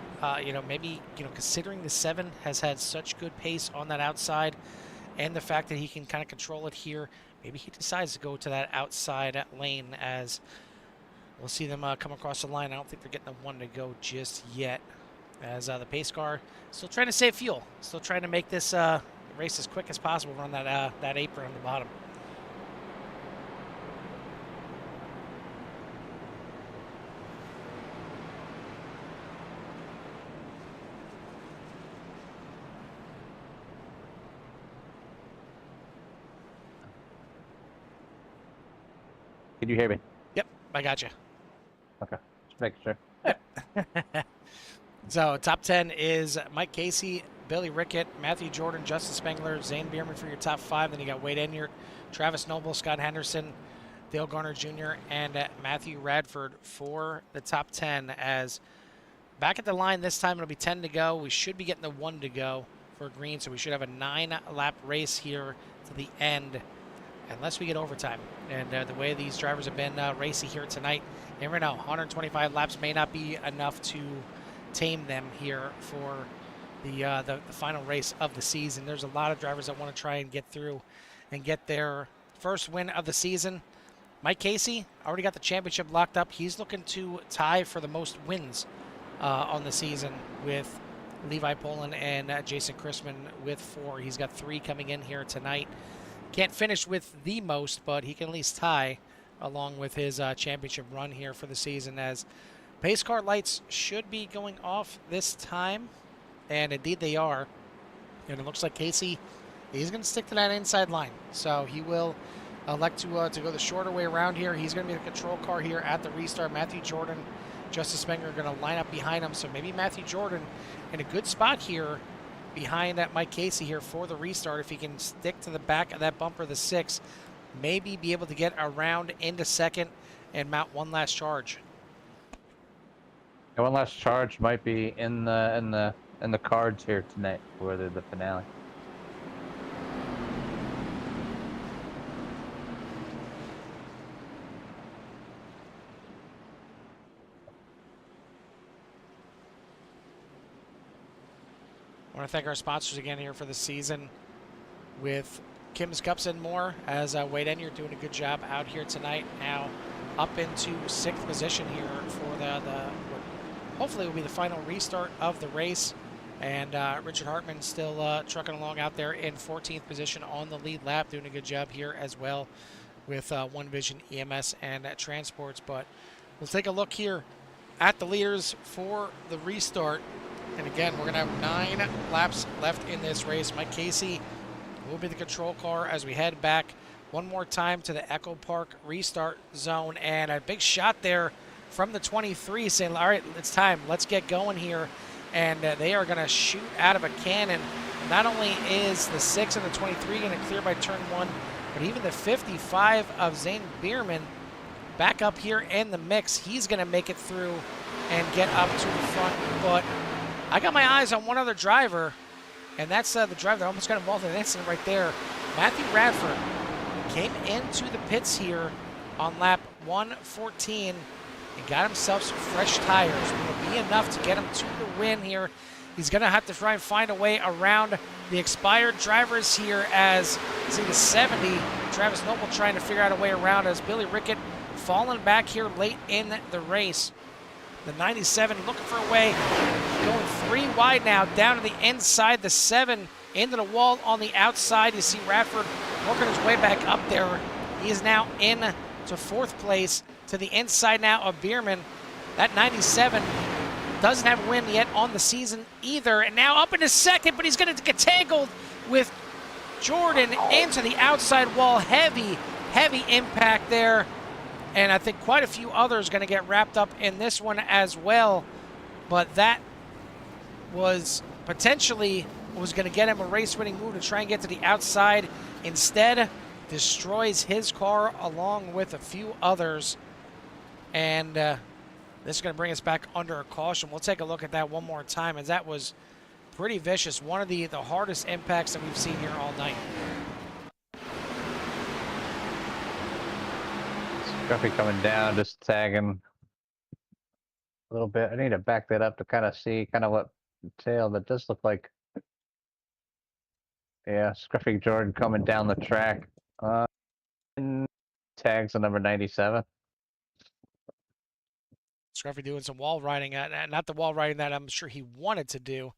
[SPEAKER 1] maybe considering the 7 has had such good pace on that outside, and the fact that he can kind of control it here, maybe he decides to go to that outside lane as we'll see them come across the line. I don't think they're getting the 1 to go just yet, as the pace car still trying to save fuel, still trying to make this race as quick as possible, run that apron on the bottom.
[SPEAKER 2] Can you hear me?
[SPEAKER 1] Yep, I got you.
[SPEAKER 2] Okay, just making sure.
[SPEAKER 1] So top 10 is Mike Casey, Billy Rickett, Matthew Jordan, Justin Spengler, Zane Bierman for your top 5. Then you got Wade Enyart, Travis Noble, Scott Henderson, Dale Garner Jr., and Matthew Radford for the top 10. As back at the line this time, it'll be 10 to go. We should be getting the 1 to go for green, so we should have a 9-lap race here to the end, unless we get overtime. And the way these drivers have been racy here tonight, you never know. 125 laps may not be enough to tame them here for the final race of the season. There's a lot of drivers that want to try and get through and get their first win of the season. Mike Casey already got the championship locked up. He's looking to tie for the most wins on the season with Levi Poland and Jason Chrisman with 4. He's got 3 coming in here tonight. Can't finish with the most, but he can at least tie along with his championship run here for the season, as pace car lights should be going off this time, and indeed they are. And it looks like Casey, he's going to stick to that inside line, so he will elect to go the shorter way around here. He's going to be the control car here at the restart. Matthew Jordan, Justice Spengler are going to line up behind him, so maybe Matthew Jordan in a good spot here behind Mike Casey here for the restart. If he can stick to the back of that bumper, the 6, maybe be able to get around into second and mount one last charge.
[SPEAKER 2] And one last charge might be in the cards here tonight for the finale.
[SPEAKER 1] I want to thank our sponsors again here for the season with Kim's Cups and more, as Wade Enyart doing a good job out here tonight. Now up into 6th position here for the what hopefully will be the final restart of the race. And Richard Hartman still trucking along out there in 14th position on the lead lap, doing a good job here as well with One Vision EMS and Transports. But we'll take a look here at the leaders for the restart. And again, we're going to have 9 laps left in this race. Mike Casey will be the control car as we head back one more time to the Echo Park restart zone. And a big shot there from the 23 saying, all right, it's time. Let's get going here. And they are going to shoot out of a cannon. Not only is the 6 and the 23 going to clear by turn 1, but even the 55 of Zane Bierman back up here in the mix. He's going to make it through and get up to the front. But I got my eyes on one other driver, and that's the driver that almost got involved in an incident right there. Matthew Radford came into the pits here on lap 114 and got himself some fresh tires. Will be enough to get him to the win here. He's going to have to try and find a way around the expired drivers here, as see the 70, Travis Noble trying to figure out a way around, as Billy Rickett falling back here late in the race. The 97 looking for a way, going 3 wide now, down to the inside. The 7 into the wall on the outside. You see Radford working his way back up there. He is now in to 4th place, to the inside now of Bierman. That 97 doesn't have a win yet on the season either. And now up into 2nd, but he's going to get tangled with Jordan into the outside wall. Heavy impact there. And I think quite a few others going to get wrapped up in this one as well. But that was potentially what was going to get him a race-winning move to try and get to the outside. Instead, destroys his car along with a few others. And This is going to bring us back under a caution. We'll take a look at that one more time, as that was pretty vicious. One of the hardest impacts that we've seen here all night.
[SPEAKER 2] Scruffy coming down, just tagging a little bit. I need to back that up to kind of see kind of what the tail that does look like. Yeah, Scruffy Jordan coming down the track. And tags on number 97.
[SPEAKER 1] Scruffy doing some wall riding, not the wall riding that I'm sure he wanted to do.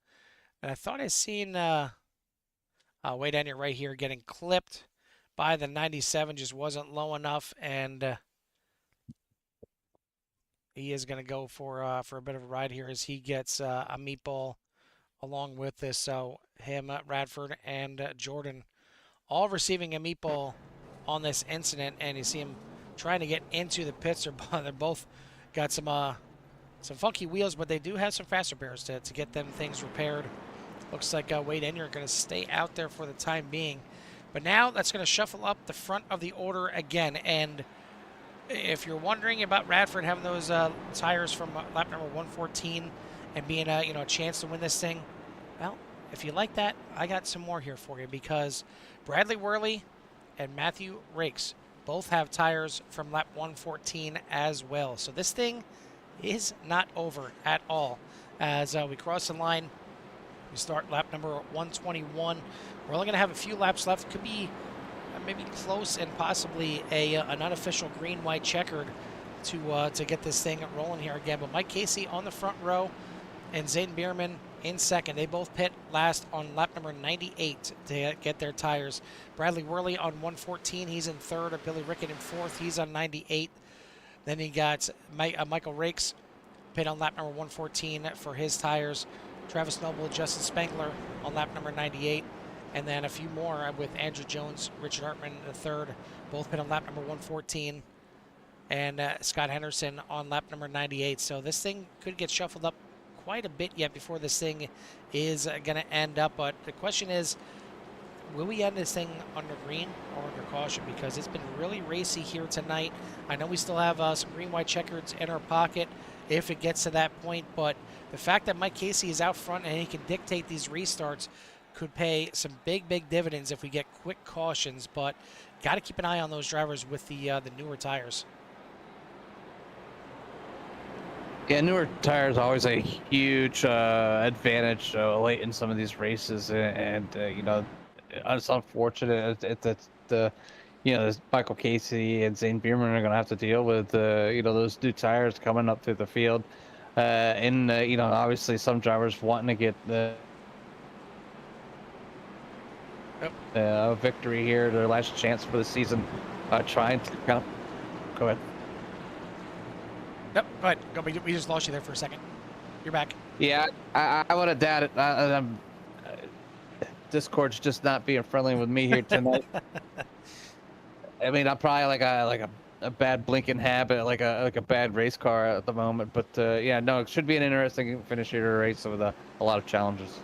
[SPEAKER 1] And I thought I seen way down here, right here, getting clipped by the 97, just wasn't low enough, and he is going to go for a bit of a ride here as he gets a meatball along with this. So him, Radford, and Jordan all receiving a meatball on this incident, and you see him trying to get into the pits. They're both got some funky wheels, but they do have some faster bears to get them things repaired. Looks like Wade and you're going to stay out there for the time being. But now that's going to shuffle up the front of the order again. And if you're wondering about Radford having those tires from lap number 114 and being a chance to win this thing, well, if you like that, I got some more here for you, because Bradley Worley and Matthew Rakes both have tires from lap 114 as well. So this thing is not over at all. As we cross the line, we start lap number 121. We're only going to have a few laps left. Could be maybe close and possibly an unofficial green-white checkered to get this thing rolling here again. But Mike Casey on the front row and Zayden Bierman in second. They both pit last on lap number 98 to get their tires. Bradley Worley on 114. He's in third. Billy Rickett in fourth. He's on 98. Then he got Michael Rakes pit on lap number 114 for his tires. Travis Noble, Justin Spengler on lap number 98. And then a few more with Andrew Jones, Richard Hartman in the third. Both pit on lap number 114. And Scott Henderson on lap number 98. So this thing could get shuffled up quite a bit yet before this thing is going to end up. But the question is, will we end this thing under green or under caution? Because it's been really racy here tonight. I know we still have some green-white checkers in our pocket if it gets to that point, but the fact that Mike Casey is out front and he can dictate these restarts could pay some big dividends if we get quick cautions. But got to keep an eye on those drivers with the newer tires.
[SPEAKER 2] Yeah, newer tires always a huge advantage late in some of these races, and it's unfortunate that Michael Casey and Zane Bierman are going to have to deal with those new tires coming up through the field, and obviously some drivers wanting to get the victory here, their last chance for the season, trying to kind of go ahead.
[SPEAKER 1] Yep, go ahead. We just lost you there for a second. You're back.
[SPEAKER 2] Yeah, I would have doubted. Discord's just not being friendly with me here tonight. I mean, I'm probably like a bad blinking habit, like a bad race car at the moment. But yeah, no, it should be an interesting finish here to a race with a lot of challenges.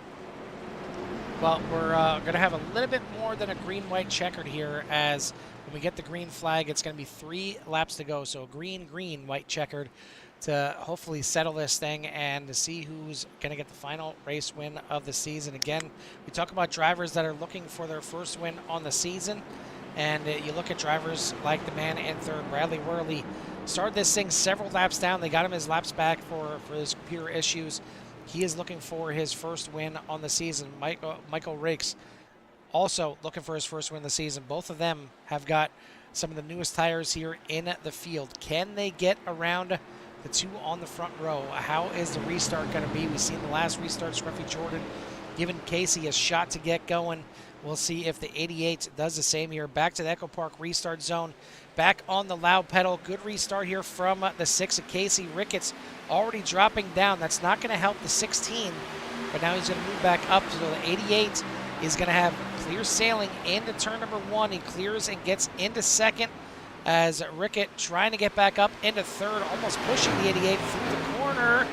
[SPEAKER 1] Well, we're going to have a little bit more than a green-white checkered here, as when we get the green flag, it's going to be 3 laps to go. So green, white checkered to hopefully settle this thing and to see who's going to get the final race win of the season. Again, we talk about drivers that are looking for their first win on the season, and you look at drivers like the man in third, Bradley Worley, started this thing several laps down. They got him his laps back for his computer issues. He is looking for his first win on the season. Michael Rakes also looking for his first win of the season. Both of them have got some of the newest tires here in the field. Can they get around the 2 on the front row? How is the restart going to be? We've seen the last restart, Scruffy Jordan giving Casey a shot to get going. We'll see if the 88 does the same here. Back to the Echo Park restart zone. Back on the loud pedal. Good restart here from the 6 of Casey. Ricketts already dropping down. That's not going to help the 16, but now he's going to move back up. So the 88 is going to have clear sailing into turn number 1. He clears and gets into second as Rickett trying to get back up into third, almost pushing the 88 through the corner,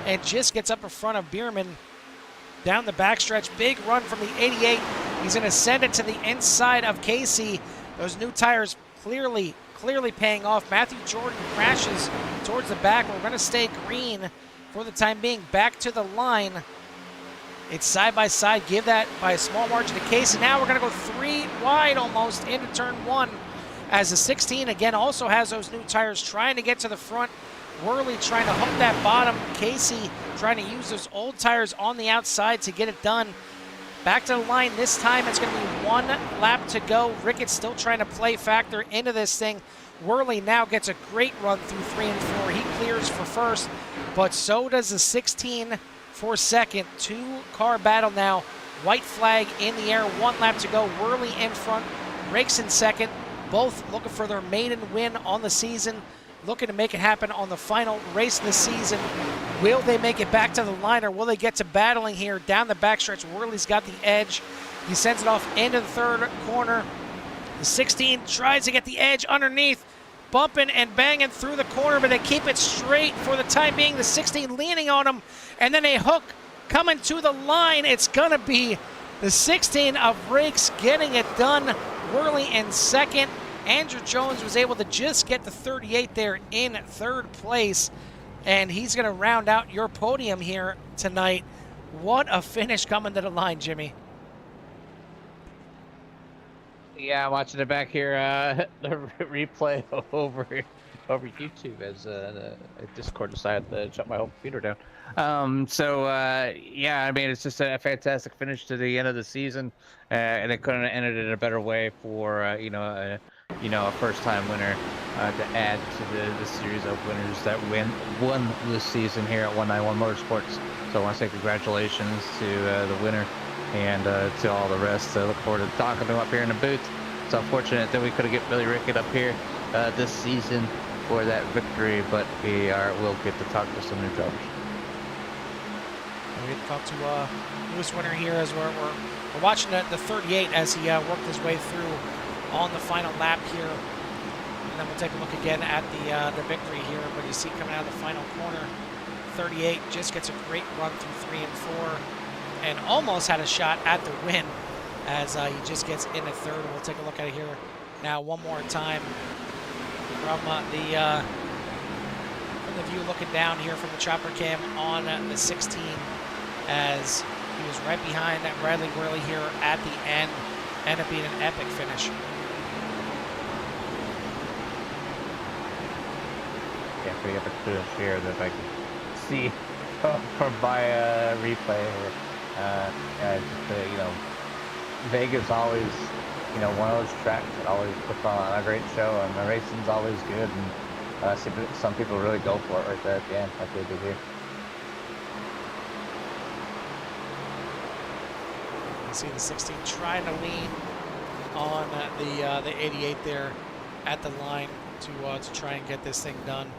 [SPEAKER 1] and just gets up in front of Bierman down the backstretch. Big run from the 88. He's going to send it to the inside of Casey. Those new tires clearly clearly paying off. Matthew Jordan crashes towards the back. We're going to stay green for the time being. Back to the line. It's side by side. Give that by a small margin to Case. And now we're going to go 3 wide almost into turn 1 as the 16 again also has those new tires trying to get to the front. Worley trying to hook that bottom. Casey trying to use those old tires on the outside to get it done. Back to the line. This time it's going to be 1 lap to go. Ricketts still trying to play factor into this thing. Worley now gets a great run through 3 and 4. He clears for first, but so does the 16 for second. 2-car battle now. White flag in the air. 1 lap to go. Worley in front. Rakes in second. Both looking for their maiden win on the season. Looking to make it happen on the final race of the season. Will they make it back to the line, or will they get to battling here down the backstretch? Worley's got the edge. He sends it off into the third corner. The 16 tries to get the edge underneath, bumping and banging through the corner, but they keep it straight for the time being. The 16 leaning on him, and then a hook coming to the line. It's going to be the 16 of Rakes getting it done. Worley in second. Andrew Jones was able to just get the 38 there in third place, and he's going to round out your podium here tonight. What a finish coming to the line, Jimmy.
[SPEAKER 2] Yeah, I'm watching it back here, the replay over YouTube as Discord decided to shut my whole computer down. Yeah, I mean, it's just a fantastic finish to the end of the season, and it couldn't have ended in a better way for a first-time winner to add to the series of winners that won this season here at 191 Motorsports. So I want to say congratulations to the winner and to all the rest. I look forward to talking to them up here in the booth. It's unfortunate that we couldn't get Billy Rickett up here this season for that victory, but we'll get to talk to some new drivers.
[SPEAKER 1] We get to talk to newest winner here as we're watching the 38 as he worked his way through on the final lap here. And then we'll take a look again at the victory here. But you see coming out of the final corner, 38 just gets a great run through 3 and 4 and almost had a shot at the win as he just gets into third. We'll take a look at it here now one more time from the view looking down here from the chopper cam on the 16 as he was right behind that Bradley Worley here at the end. Ended up being an epic finish.
[SPEAKER 2] Yeah, pretty epic finish here that I can see from my replay here. Vegas always, one of those tracks that always puts on a great show, and the racing's always good, and some people really go for it right there at the end, like they did here.
[SPEAKER 1] You see the 16 trying to lean on the 88 there at the line to try and get this thing done.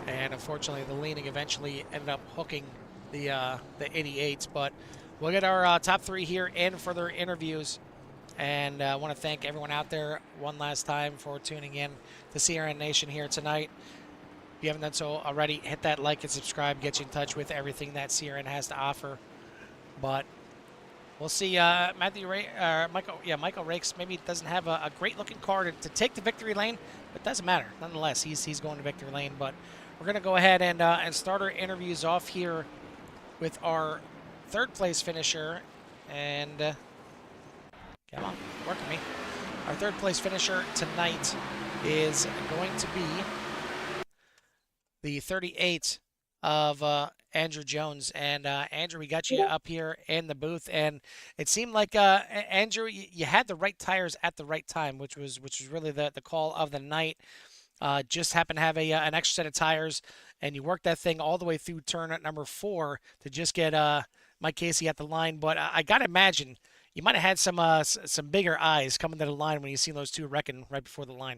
[SPEAKER 1] And unfortunately, the leaning eventually ended up hooking the 88s. But we'll get our top 3 here in for their interviews. And I want to thank everyone out there one last time for tuning in to CRN Nation here tonight. If you haven't done so already, hit that like and subscribe. Get you in touch with everything that CRN has to offer. But we'll see. Michael Rakes maybe doesn't have a great-looking car to take the victory lane, but it doesn't matter. Nonetheless, he's going to victory lane. But we're going to go ahead and start our interviews off here with our third-place finisher. And come on, work with me. Our third-place finisher tonight is going to be the 38 of Andrew Jones. And Andrew, we got you up here in the booth, and it seemed like Andrew, you had the right tires at the right time, which was really the call of the night. Just happened to have an extra set of tires, and you worked that thing all the way through turn at number 4 to just get Mike Casey at the line. But I gotta imagine you might have had some bigger eyes coming to the line when you seen those two wrecking right before the line.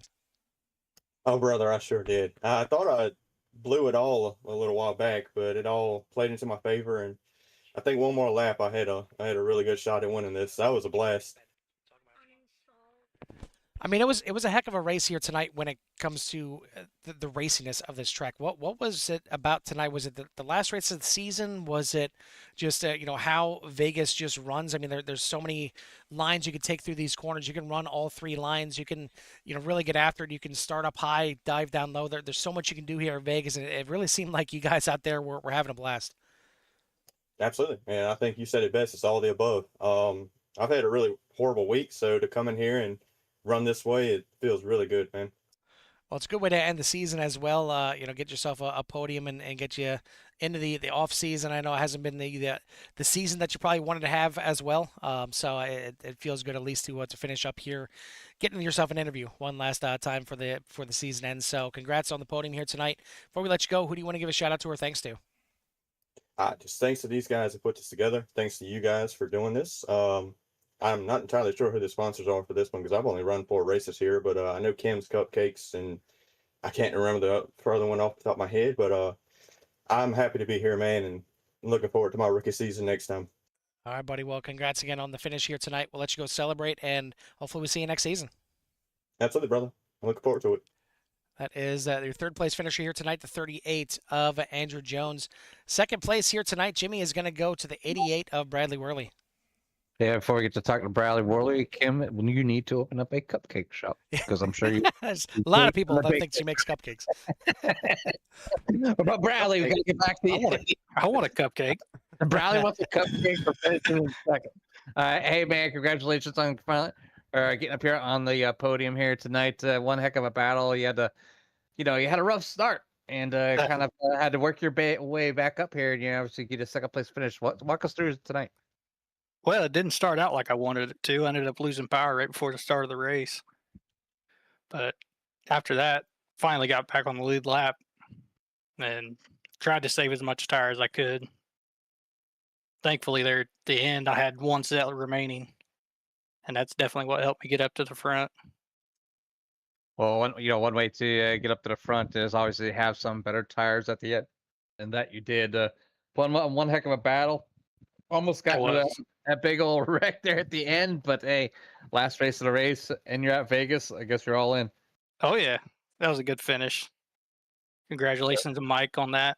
[SPEAKER 3] Oh, brother, I sure did. I thought I blew it all a little while back, but it all played into my favor, and I think one more lap I had a really good shot at winning this. That was a blast.
[SPEAKER 1] I mean, it was a heck of a race here tonight when it comes to the raciness of this track. What was it about tonight? Was it the last race of the season? Was it just how Vegas just runs? I mean, there's so many lines you can take through these corners. You can run all three lines. You can really get after it. You can start up high, dive down low. There's so much you can do here in Vegas, and it really seemed like you guys out there were having a blast.
[SPEAKER 3] Absolutely, and I think you said it best. It's all the above. I've had a really horrible week, so to come in here and run this way, it feels really good, man.
[SPEAKER 1] Well, it's a good way to end the season as well. Get yourself a podium and get you into the off season. I know it hasn't been the season that you probably wanted to have as well. So it feels good at least to finish up here, getting yourself an interview one last time for the season ends. So congrats on the podium here tonight. Before we let you go, who do you want to give a shout out to or thanks to?
[SPEAKER 3] Just thanks to these guys that put this together. Thanks to you guys for doing this. I'm not entirely sure who the sponsors are for this one because I've only run 4 races here, but I know Kim's Cupcakes, and I can't remember the further one off the top of my head. But I'm happy to be here, man, and looking forward to my rookie season next time.
[SPEAKER 1] All right, buddy. Well, congrats again on the finish here tonight. We'll let you go celebrate, and hopefully we see you next season.
[SPEAKER 3] Absolutely, brother. I'm looking forward to it.
[SPEAKER 1] That is your third place finisher here tonight, the 38 of Andrew Jones. Second place here tonight, Jimmy is going to go to the 88 of Bradley Worley.
[SPEAKER 2] Yeah, before we get to talking to Bradley Worley, Kim, you need to open up a cupcake shop because I'm sure you.
[SPEAKER 1] A lot of people don't think she makes cupcakes.
[SPEAKER 2] But Bradley, we got to get back to you.
[SPEAKER 4] I want a cupcake.
[SPEAKER 2] Bradley wants a cupcake for finishing in second. Hey, man, congratulations on finally getting up here on the podium here tonight. One heck of a battle. You had to, you had a rough start and kind of had to work your way back up here. And you obviously get a second place finish. Walk us through tonight.
[SPEAKER 4] Well, it didn't start out like I wanted it to. I ended up losing power right before the start of the race. But after that, finally got back on the lead lap and tried to save as much tire as I could. Thankfully, there at the end, I had one set remaining, and that's definitely what helped me get up to the front.
[SPEAKER 2] Well, one way to get up to the front is obviously have some better tires at the end, and that you did. One heck of a battle. Almost got that big old wreck there at the end, but hey, last race of the race, and you're at Vegas. I guess you're all in.
[SPEAKER 4] Oh, yeah. That was a good finish. Congratulations to Mike on that.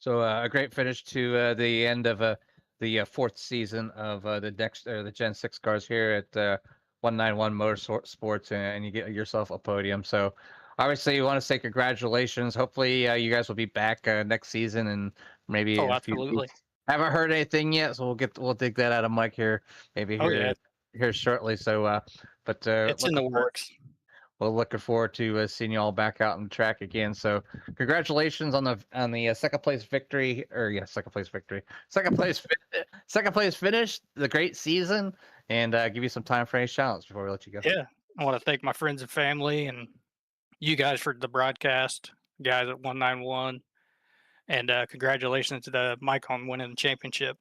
[SPEAKER 2] So a great finish to the end of the fourth season of the Gen 6 cars here at 191 Motorsports, and you get yourself a podium. So obviously, you want to say congratulations. Hopefully, you guys will be back next season and maybe in a few
[SPEAKER 4] absolutely.
[SPEAKER 2] weeks. Haven't heard anything yet, so we'll dig that out of Mike here, maybe here shortly. So, but
[SPEAKER 4] it's in the works.
[SPEAKER 2] We're looking forward to seeing you all back out on the track again. So, congratulations on the second place victory, second place finish, the great season, and give you some time for any shout-outs before we let you go.
[SPEAKER 4] Yeah, I want to thank my friends and family and you guys for the broadcast, guys at 191. And congratulations to Mike on winning the championship.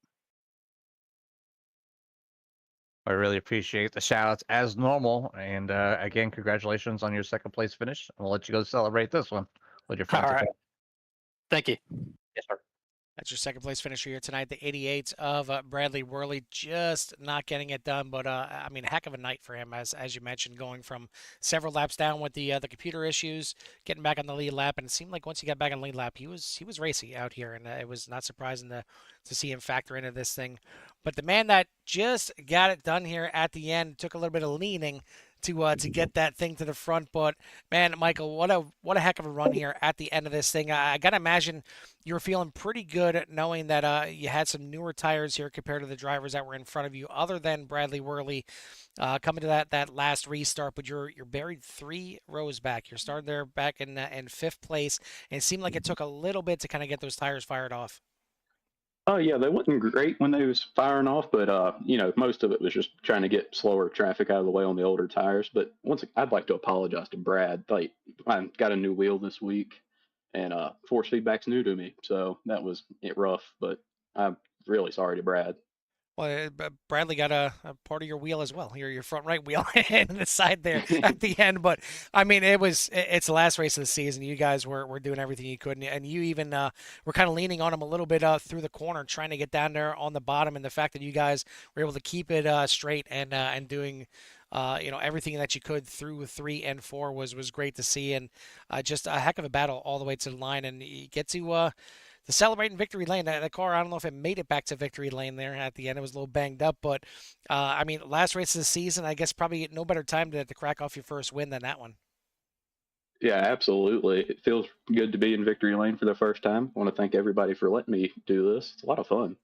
[SPEAKER 2] I really appreciate the shout outs as normal. And again, congratulations on your second place finish. We'll let you go celebrate this one with your friends.
[SPEAKER 4] All right. Thank you.
[SPEAKER 2] Yes, sir.
[SPEAKER 1] That's your second place finisher here tonight, the 88 of Bradley Worley, just not getting it done. But I mean, heck of a night for him, as you mentioned, going from several laps down with the computer issues, getting back on the lead lap, and it seemed like once he got back on the lead lap, he was racy out here, and it was not surprising to see him factor into this thing. But the man that just got it done here at the end took a little bit of leaning to get that thing to the front. But man, Michael, what a heck of a run here at the end of this thing. I gotta imagine you were feeling pretty good knowing that you had some newer tires here compared to the drivers that were in front of you, other than Bradley Worley coming to that last restart. But you're buried 3 rows back. You're starting there back in 5th place, and it seemed like it took a little bit to kind of get those tires fired off.
[SPEAKER 5] Oh yeah, they wasn't great when they was firing off, but most of it was just trying to get slower traffic out of the way on the older tires. But I'd like to apologize to Brad. Like, I got a new wheel this week, and force feedback's new to me, so that was rough. But I'm really sorry to Brad.
[SPEAKER 1] Well, Bradley got a part of your wheel as well. Your front right wheel and the side there at the end. But I mean, it's the last race of the season. You guys were doing everything you could, and you even were kind of leaning on him a little bit through the corner, trying to get down there on the bottom. And the fact that you guys were able to keep it straight and doing everything that you could through 3 and 4 was great to see, and just a heck of a battle all the way to the line, and you get to celebrate in victory lane. That car, I don't know if it made it back to victory lane there at the end. It was a little banged up, but I mean, last race of the season, I guess probably no better time to crack off your first win than that one.
[SPEAKER 5] Yeah, absolutely. It feels good to be in victory lane for the first time. I want to thank everybody for letting me do this. It's a lot of fun.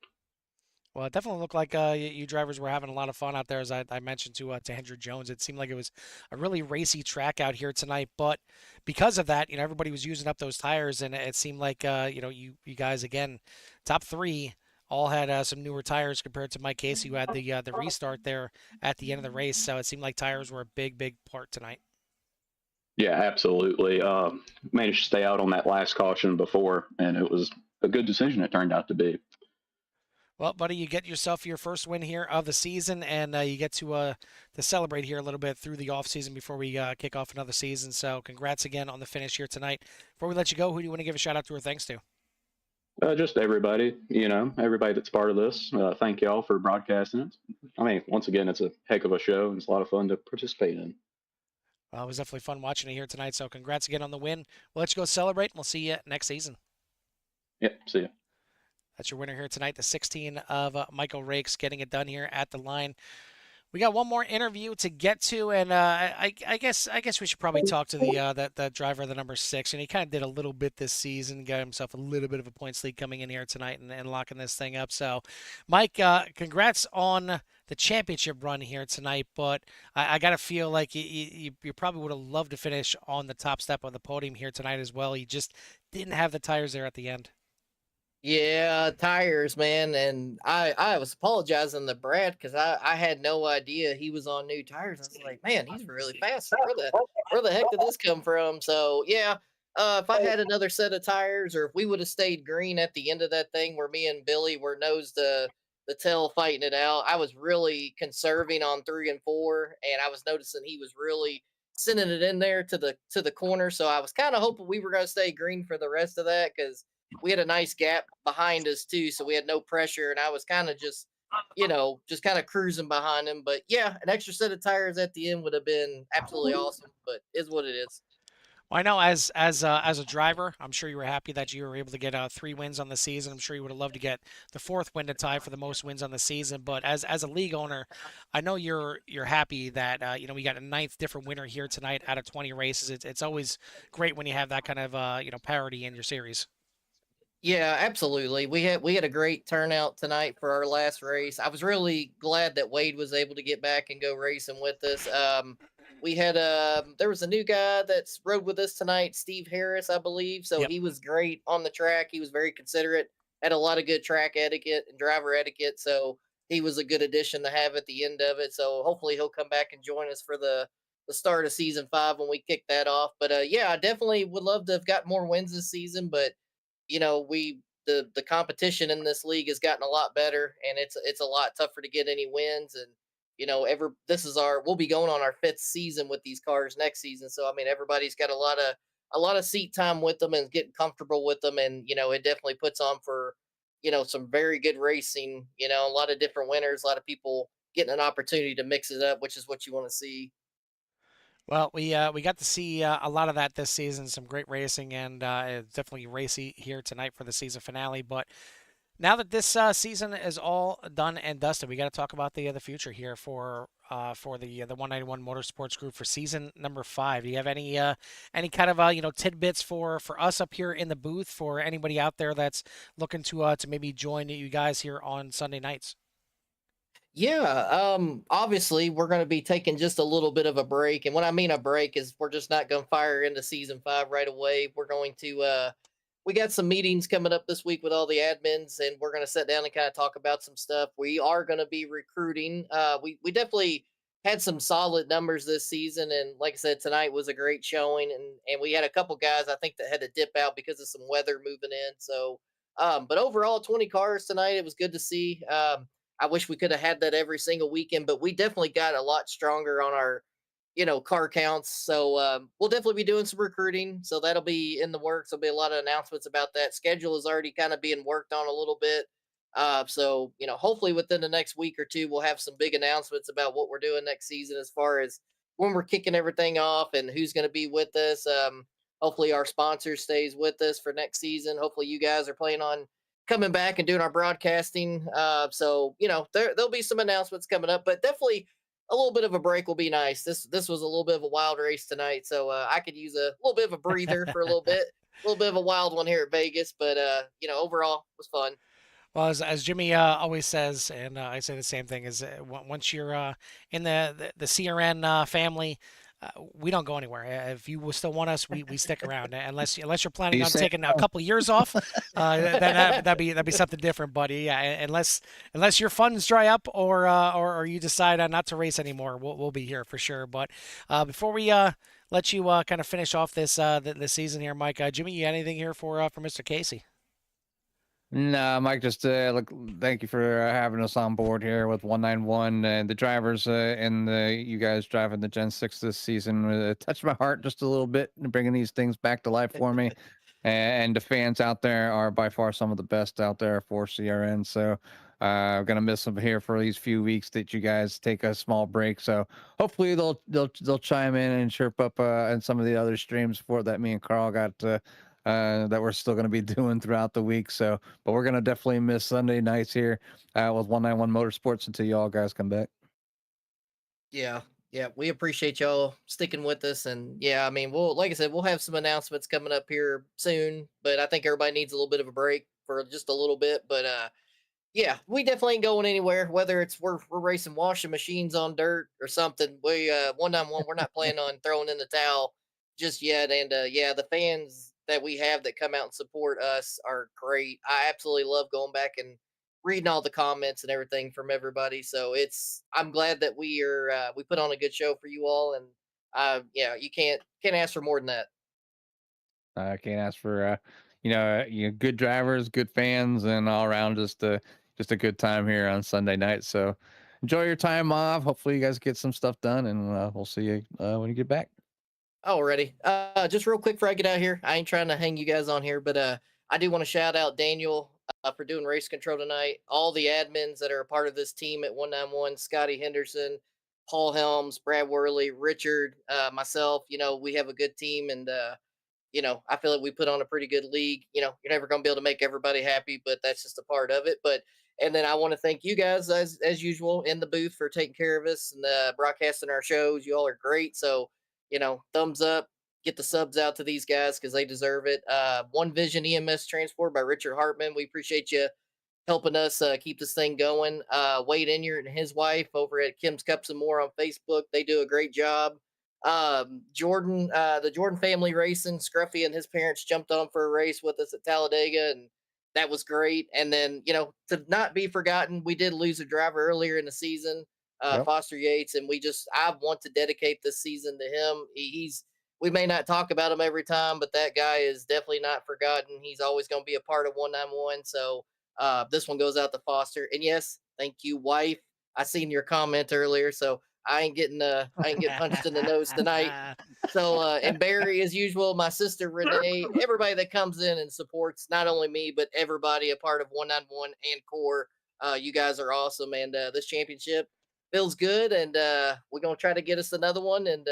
[SPEAKER 1] Well, it definitely looked like you drivers were having a lot of fun out there, as I mentioned to Hendrick Jones. It seemed like it was a really racy track out here tonight, but because of that, everybody was using up those tires, and it seemed like you guys again, top three, all had some newer tires compared to Mike Casey, who had the restart there at the end of the race. So it seemed like tires were a big part tonight.
[SPEAKER 5] Yeah, absolutely. Managed to stay out on that last caution before, and it was a good decision it turned out to be.
[SPEAKER 1] Well, buddy, you get yourself your first win here of the season, and you get to celebrate here a little bit through the off season before we kick off another season. So, congrats again on the finish here tonight. Before we let you go, who do you want to give a shout out to or thanks to?
[SPEAKER 5] Just everybody, everybody that's part of this. Thank y'all for broadcasting it. I mean, once again, it's a heck of a show, and it's a lot of fun to participate in.
[SPEAKER 1] Well, it was definitely fun watching it here tonight. So, congrats again on the win. We'll let you go celebrate, and we'll see you next season.
[SPEAKER 5] Yep, see ya.
[SPEAKER 1] That's your winner here tonight, the 16 of Michael Rakes, getting it done here at the line. We got one more interview to get to, and I guess we should probably talk to the driver, the number 6, and he kind of did a little bit this season, got himself a little bit of a points lead coming in here tonight and locking this thing up. So, Mike, congrats on the championship run here tonight, but I got to feel like you probably would have loved to finish on the top step of the podium here tonight as well. You just didn't have the tires there at the end.
[SPEAKER 6] Yeah, tires, man, and I was apologizing to Brad because I had no idea he was on new tires. I was like, man, he's really fast. Where the heck did this come from? So yeah, if I had another set of tires, or if we would have stayed green at the end of that thing, where me and Billy were nose to the tail fighting it out, I was really conserving on 3 and 4, and I was noticing he was really sending it in there to the corner. So I was kind of hoping we were going to stay green for the rest of that because we had a nice gap behind us too, so we had no pressure, and I was kind of just kind of cruising behind him. But yeah, an extra set of tires at the end would have been absolutely awesome, but is what it is.
[SPEAKER 1] Well, I know as a driver, I'm sure you were happy that you were able to get 3 wins on the season. I'm sure you would have loved to get the 4th win to tie for the most wins on the season. But as a league owner, I know you're happy that we got a 9th different winner here tonight out of 20 races. It's always great when you have that kind of parity in your series.
[SPEAKER 6] Yeah, absolutely. We had a great turnout tonight for our last race. I was really glad that Wade was able to get back and go racing with us. We had there was a new guy that's rode with us tonight, Steve Harris, I believe. So
[SPEAKER 1] Yep.
[SPEAKER 6] he was great on the track. He was very considerate, had a lot of good track etiquette and driver etiquette. So he was a good addition to have at the end of it. So hopefully he'll come back and join us for the start of season 5 when we kick that off. But yeah, I definitely would love to have got more wins this season, but we the competition in this league has gotten a lot better, and it's a lot tougher to get any wins. And ever this is we'll be going on our 5th season with these cars next season. So I mean, everybody's got a lot of seat time with them and getting comfortable with them, and it definitely puts on for some very good racing. A lot of different winners, a lot of people getting an opportunity to mix it up, which is what you want to see.
[SPEAKER 1] Well, we got to see a lot of that this season, some great racing, and it's definitely racy here tonight for the season finale. But now that this season is all done and dusted, we got to talk about the future here for the 191 Motorsports Group for season number 5. Do you have any kind of tidbits for us up here in the booth, for anybody out there that's looking to maybe join you guys here on Sunday nights?
[SPEAKER 6] Yeah, obviously we're going to be taking just a little bit of a break. And what I mean a break is we're just not going to fire into season 5 right away. We're going to we got some meetings coming up this week with all the admins, and we're going to sit down and kind of talk about some stuff. We are going to be recruiting. We definitely had some solid numbers this season, and like I said, tonight was a great showing, and we had a couple guys I think that had to dip out because of some weather moving in. So but overall 20 cars tonight. It was good to see. I wish we could have had that every single weekend, but we definitely got a lot stronger on our, car counts. So we'll definitely be doing some recruiting. So that'll be in the works. There'll be a lot of announcements about that. Schedule is already kind of being worked on a little bit. So hopefully within the next week or two, we'll have some big announcements about what we're doing next season as far as when we're kicking everything off and who's going to be with us. Hopefully our sponsor stays with us for next season. Hopefully you guys are planning on coming back and doing our broadcasting. So there'll be some announcements coming up, but definitely a little bit of a break will be nice. This was a little bit of a wild race tonight, so I could use a little bit of a breather for a little bit. A little bit of a wild one here at Vegas, but overall it was fun.
[SPEAKER 1] Well, as Jimmy always says, and I say the same thing, is once you're in the CRN family, we don't go anywhere. If you still want us, we stick around. Unless you're planning
[SPEAKER 2] You
[SPEAKER 1] on
[SPEAKER 2] say
[SPEAKER 1] taking a couple years off, that'd be something different, buddy. Yeah, unless your funds dry up or you decide not to race anymore, we'll be here for sure. But before we let you kind of finish off this season here, Mike, Jimmy, you got anything here for Mr. Casey?
[SPEAKER 2] No, Mike, just look, thank you for having us on board here with 191 and the drivers and you guys driving the Gen 6 this season. Touched my heart just a little bit and bringing these things back to life for me. And the fans out there are by far some of the best out there for CRN. So I'm gonna miss them here for these few weeks that you guys take a small break. So hopefully they'll chime in and chirp up in some of the other streams for that me and Carl got that we're still going to be doing throughout the week. So, but we're going to definitely miss Sunday nights here with 191 Motorsports until y'all guys come back.
[SPEAKER 6] Yeah, yeah, we appreciate y'all sticking with us, and yeah, I mean, like I said, we'll have some announcements coming up here soon, but I think everybody needs a little bit of a break for just a little bit, but yeah, we definitely ain't going anywhere. Whether it's we're racing washing machines on dirt or something, we 191, we're not planning on throwing in the towel just yet. And yeah, the fans that we have that come out and support us are great. I absolutely love going back and reading all the comments and everything from everybody. So I'm glad that we put on a good show for you all, and yeah, you can't ask for more than that.
[SPEAKER 2] I can't ask for good drivers, good fans, and all around just a good time here on Sunday night. So enjoy your time off. Hopefully you guys get some stuff done, and we'll see you when you get back.
[SPEAKER 6] Already. Just real quick before I get out here, I ain't trying to hang you guys on here, but I do want to shout out Daniel for doing race control tonight. All the admins that are a part of this team at 191, Scotty Henderson, Paul Helms, Brad Worley, Richard, myself. We have a good team, and I feel like we put on a pretty good league. You're never going to be able to make everybody happy, but that's just a part of it. And then I want to thank you guys as usual in the booth for taking care of us and broadcasting our shows. You all are great. So, thumbs up, get the subs out to these guys because they deserve it. One Vision EMS Transport by Richard Hartman. We appreciate you helping us keep this thing going. Wade Inyard and his wife over at Kim's Cups and More on Facebook. They do a great job. Jordan, the Jordan family racing, Scruffy and his parents jumped on for a race with us at Talladega, and that was great. And then, to not be forgotten, we did lose a driver earlier in the season,
[SPEAKER 2] Yep.
[SPEAKER 6] Foster Yates, and I want to dedicate this season to him. We may not talk about him every time, but that guy is definitely not forgotten. He's always going to be a part of 191. So this one goes out to Foster. And yes, thank you, wife. I seen your comment earlier, so I ain't getting punched in the nose tonight. So and Barry, as usual, my sister Renee, everybody that comes in and supports not only me but everybody a part of 191 and Core. You guys are awesome, and this championship feels good, and we're gonna try to get us another one, and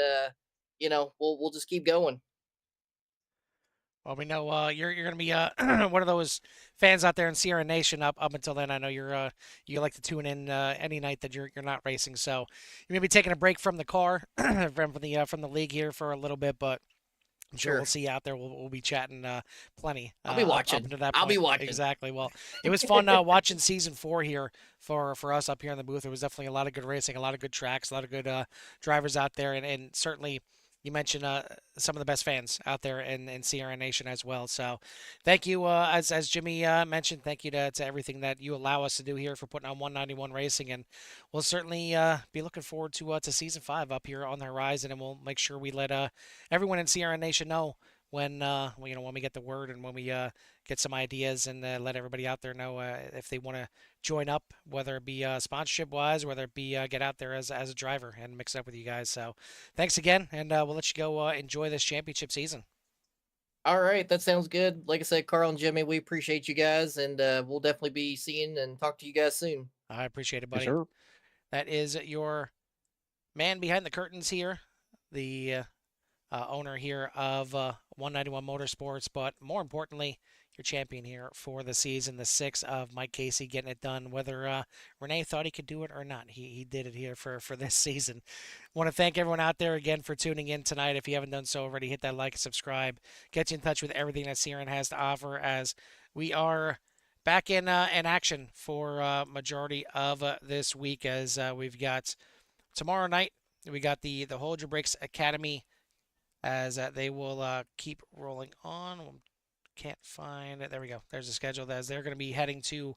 [SPEAKER 6] we'll just keep going.
[SPEAKER 1] Well, we know you're going to be one of those fans out there in Sierra Nation up until then. I know you like to tune in any night that you're not racing, so you may be taking a break from the car from the league here for a little bit, but I'm sure we'll see you out there. We'll be chatting plenty.
[SPEAKER 6] I'll be watching.
[SPEAKER 1] Up until that
[SPEAKER 6] I'll be
[SPEAKER 1] point.
[SPEAKER 6] watching.
[SPEAKER 1] Exactly. Well, it was fun watching season 4 here for us up here in the booth. There was definitely a lot of good racing, a lot of good tracks, a lot of good drivers out there, and certainly. You mentioned some of the best fans out there in Sierra Nation as well. So thank you, as Jimmy mentioned, thank you to everything that you allow us to do here for putting on 191 Racing. And we'll certainly be looking forward to Season 5 up here on the horizon. And we'll make sure we let everyone in Sierra Nation know when when we get the word and when we get some ideas, and let everybody out there know if they want to join up, whether it be sponsorship wise, whether it be get out there as a driver and mix it up with you guys. So thanks again, and we'll let you go enjoy this championship season.
[SPEAKER 6] All right, that sounds good. Like I said, Carl and Jimmy, we appreciate you guys, and we'll definitely be seeing and talk to you guys soon.
[SPEAKER 1] I appreciate it,
[SPEAKER 2] Yes,
[SPEAKER 1] buddy.
[SPEAKER 2] sir.
[SPEAKER 1] That is your man behind the curtains here, the owner here of 191 Motorsports, but more importantly, your champion here for the season, the 6 of Mike Casey getting it done. Whether Renee thought he could do it or not, he did it here for this season. Want to thank everyone out there again for tuning in tonight. If you haven't done so already, hit that like and subscribe. Get you in touch with everything that CRN has to offer, as we are back in action for majority of this week, as we've got tomorrow night. We got the Hold Your Brakes Academy, as they will keep rolling on. Can't find it. There we go. There's the schedule, as they're going to be heading to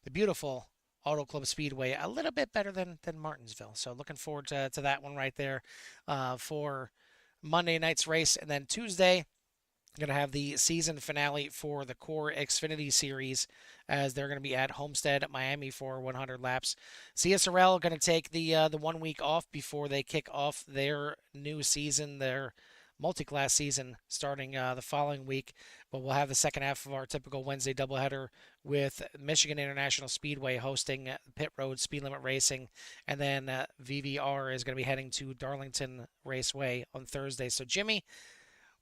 [SPEAKER 1] the beautiful Auto Club Speedway, a little bit better than Martinsville. So looking forward to that one right there for Monday night's race. And then Tuesday, going to have the season finale for the Core Xfinity Series, as they're going to be at Homestead, Miami for 100 laps. CSRL going to take the 1 week off before they kick off their new season, their multi-class season, starting the following week. But we'll have the second half of our typical Wednesday doubleheader with Michigan International Speedway hosting Pit Road Speed Limit Racing, and then VVR is going to be heading to Darlington Raceway on Thursday. So Jimmy,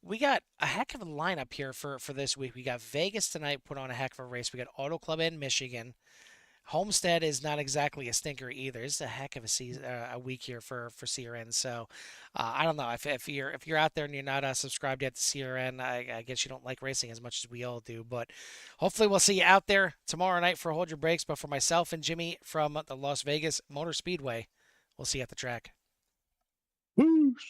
[SPEAKER 1] we got a heck of a lineup here for this week. We got Vegas tonight, put on a heck of a race. We got Auto Club in Michigan. Homestead is not exactly a stinker either. It's a heck of a season, a week here for CRN. So I don't know if you're out there and you're not subscribed yet to CRN. I guess you don't like racing as much as we all do. But hopefully we'll see you out there tomorrow night for Hold Your Brakes. But for myself and Jimmy from the Las Vegas Motor Speedway, we'll see you at the track.
[SPEAKER 2] Whoosh.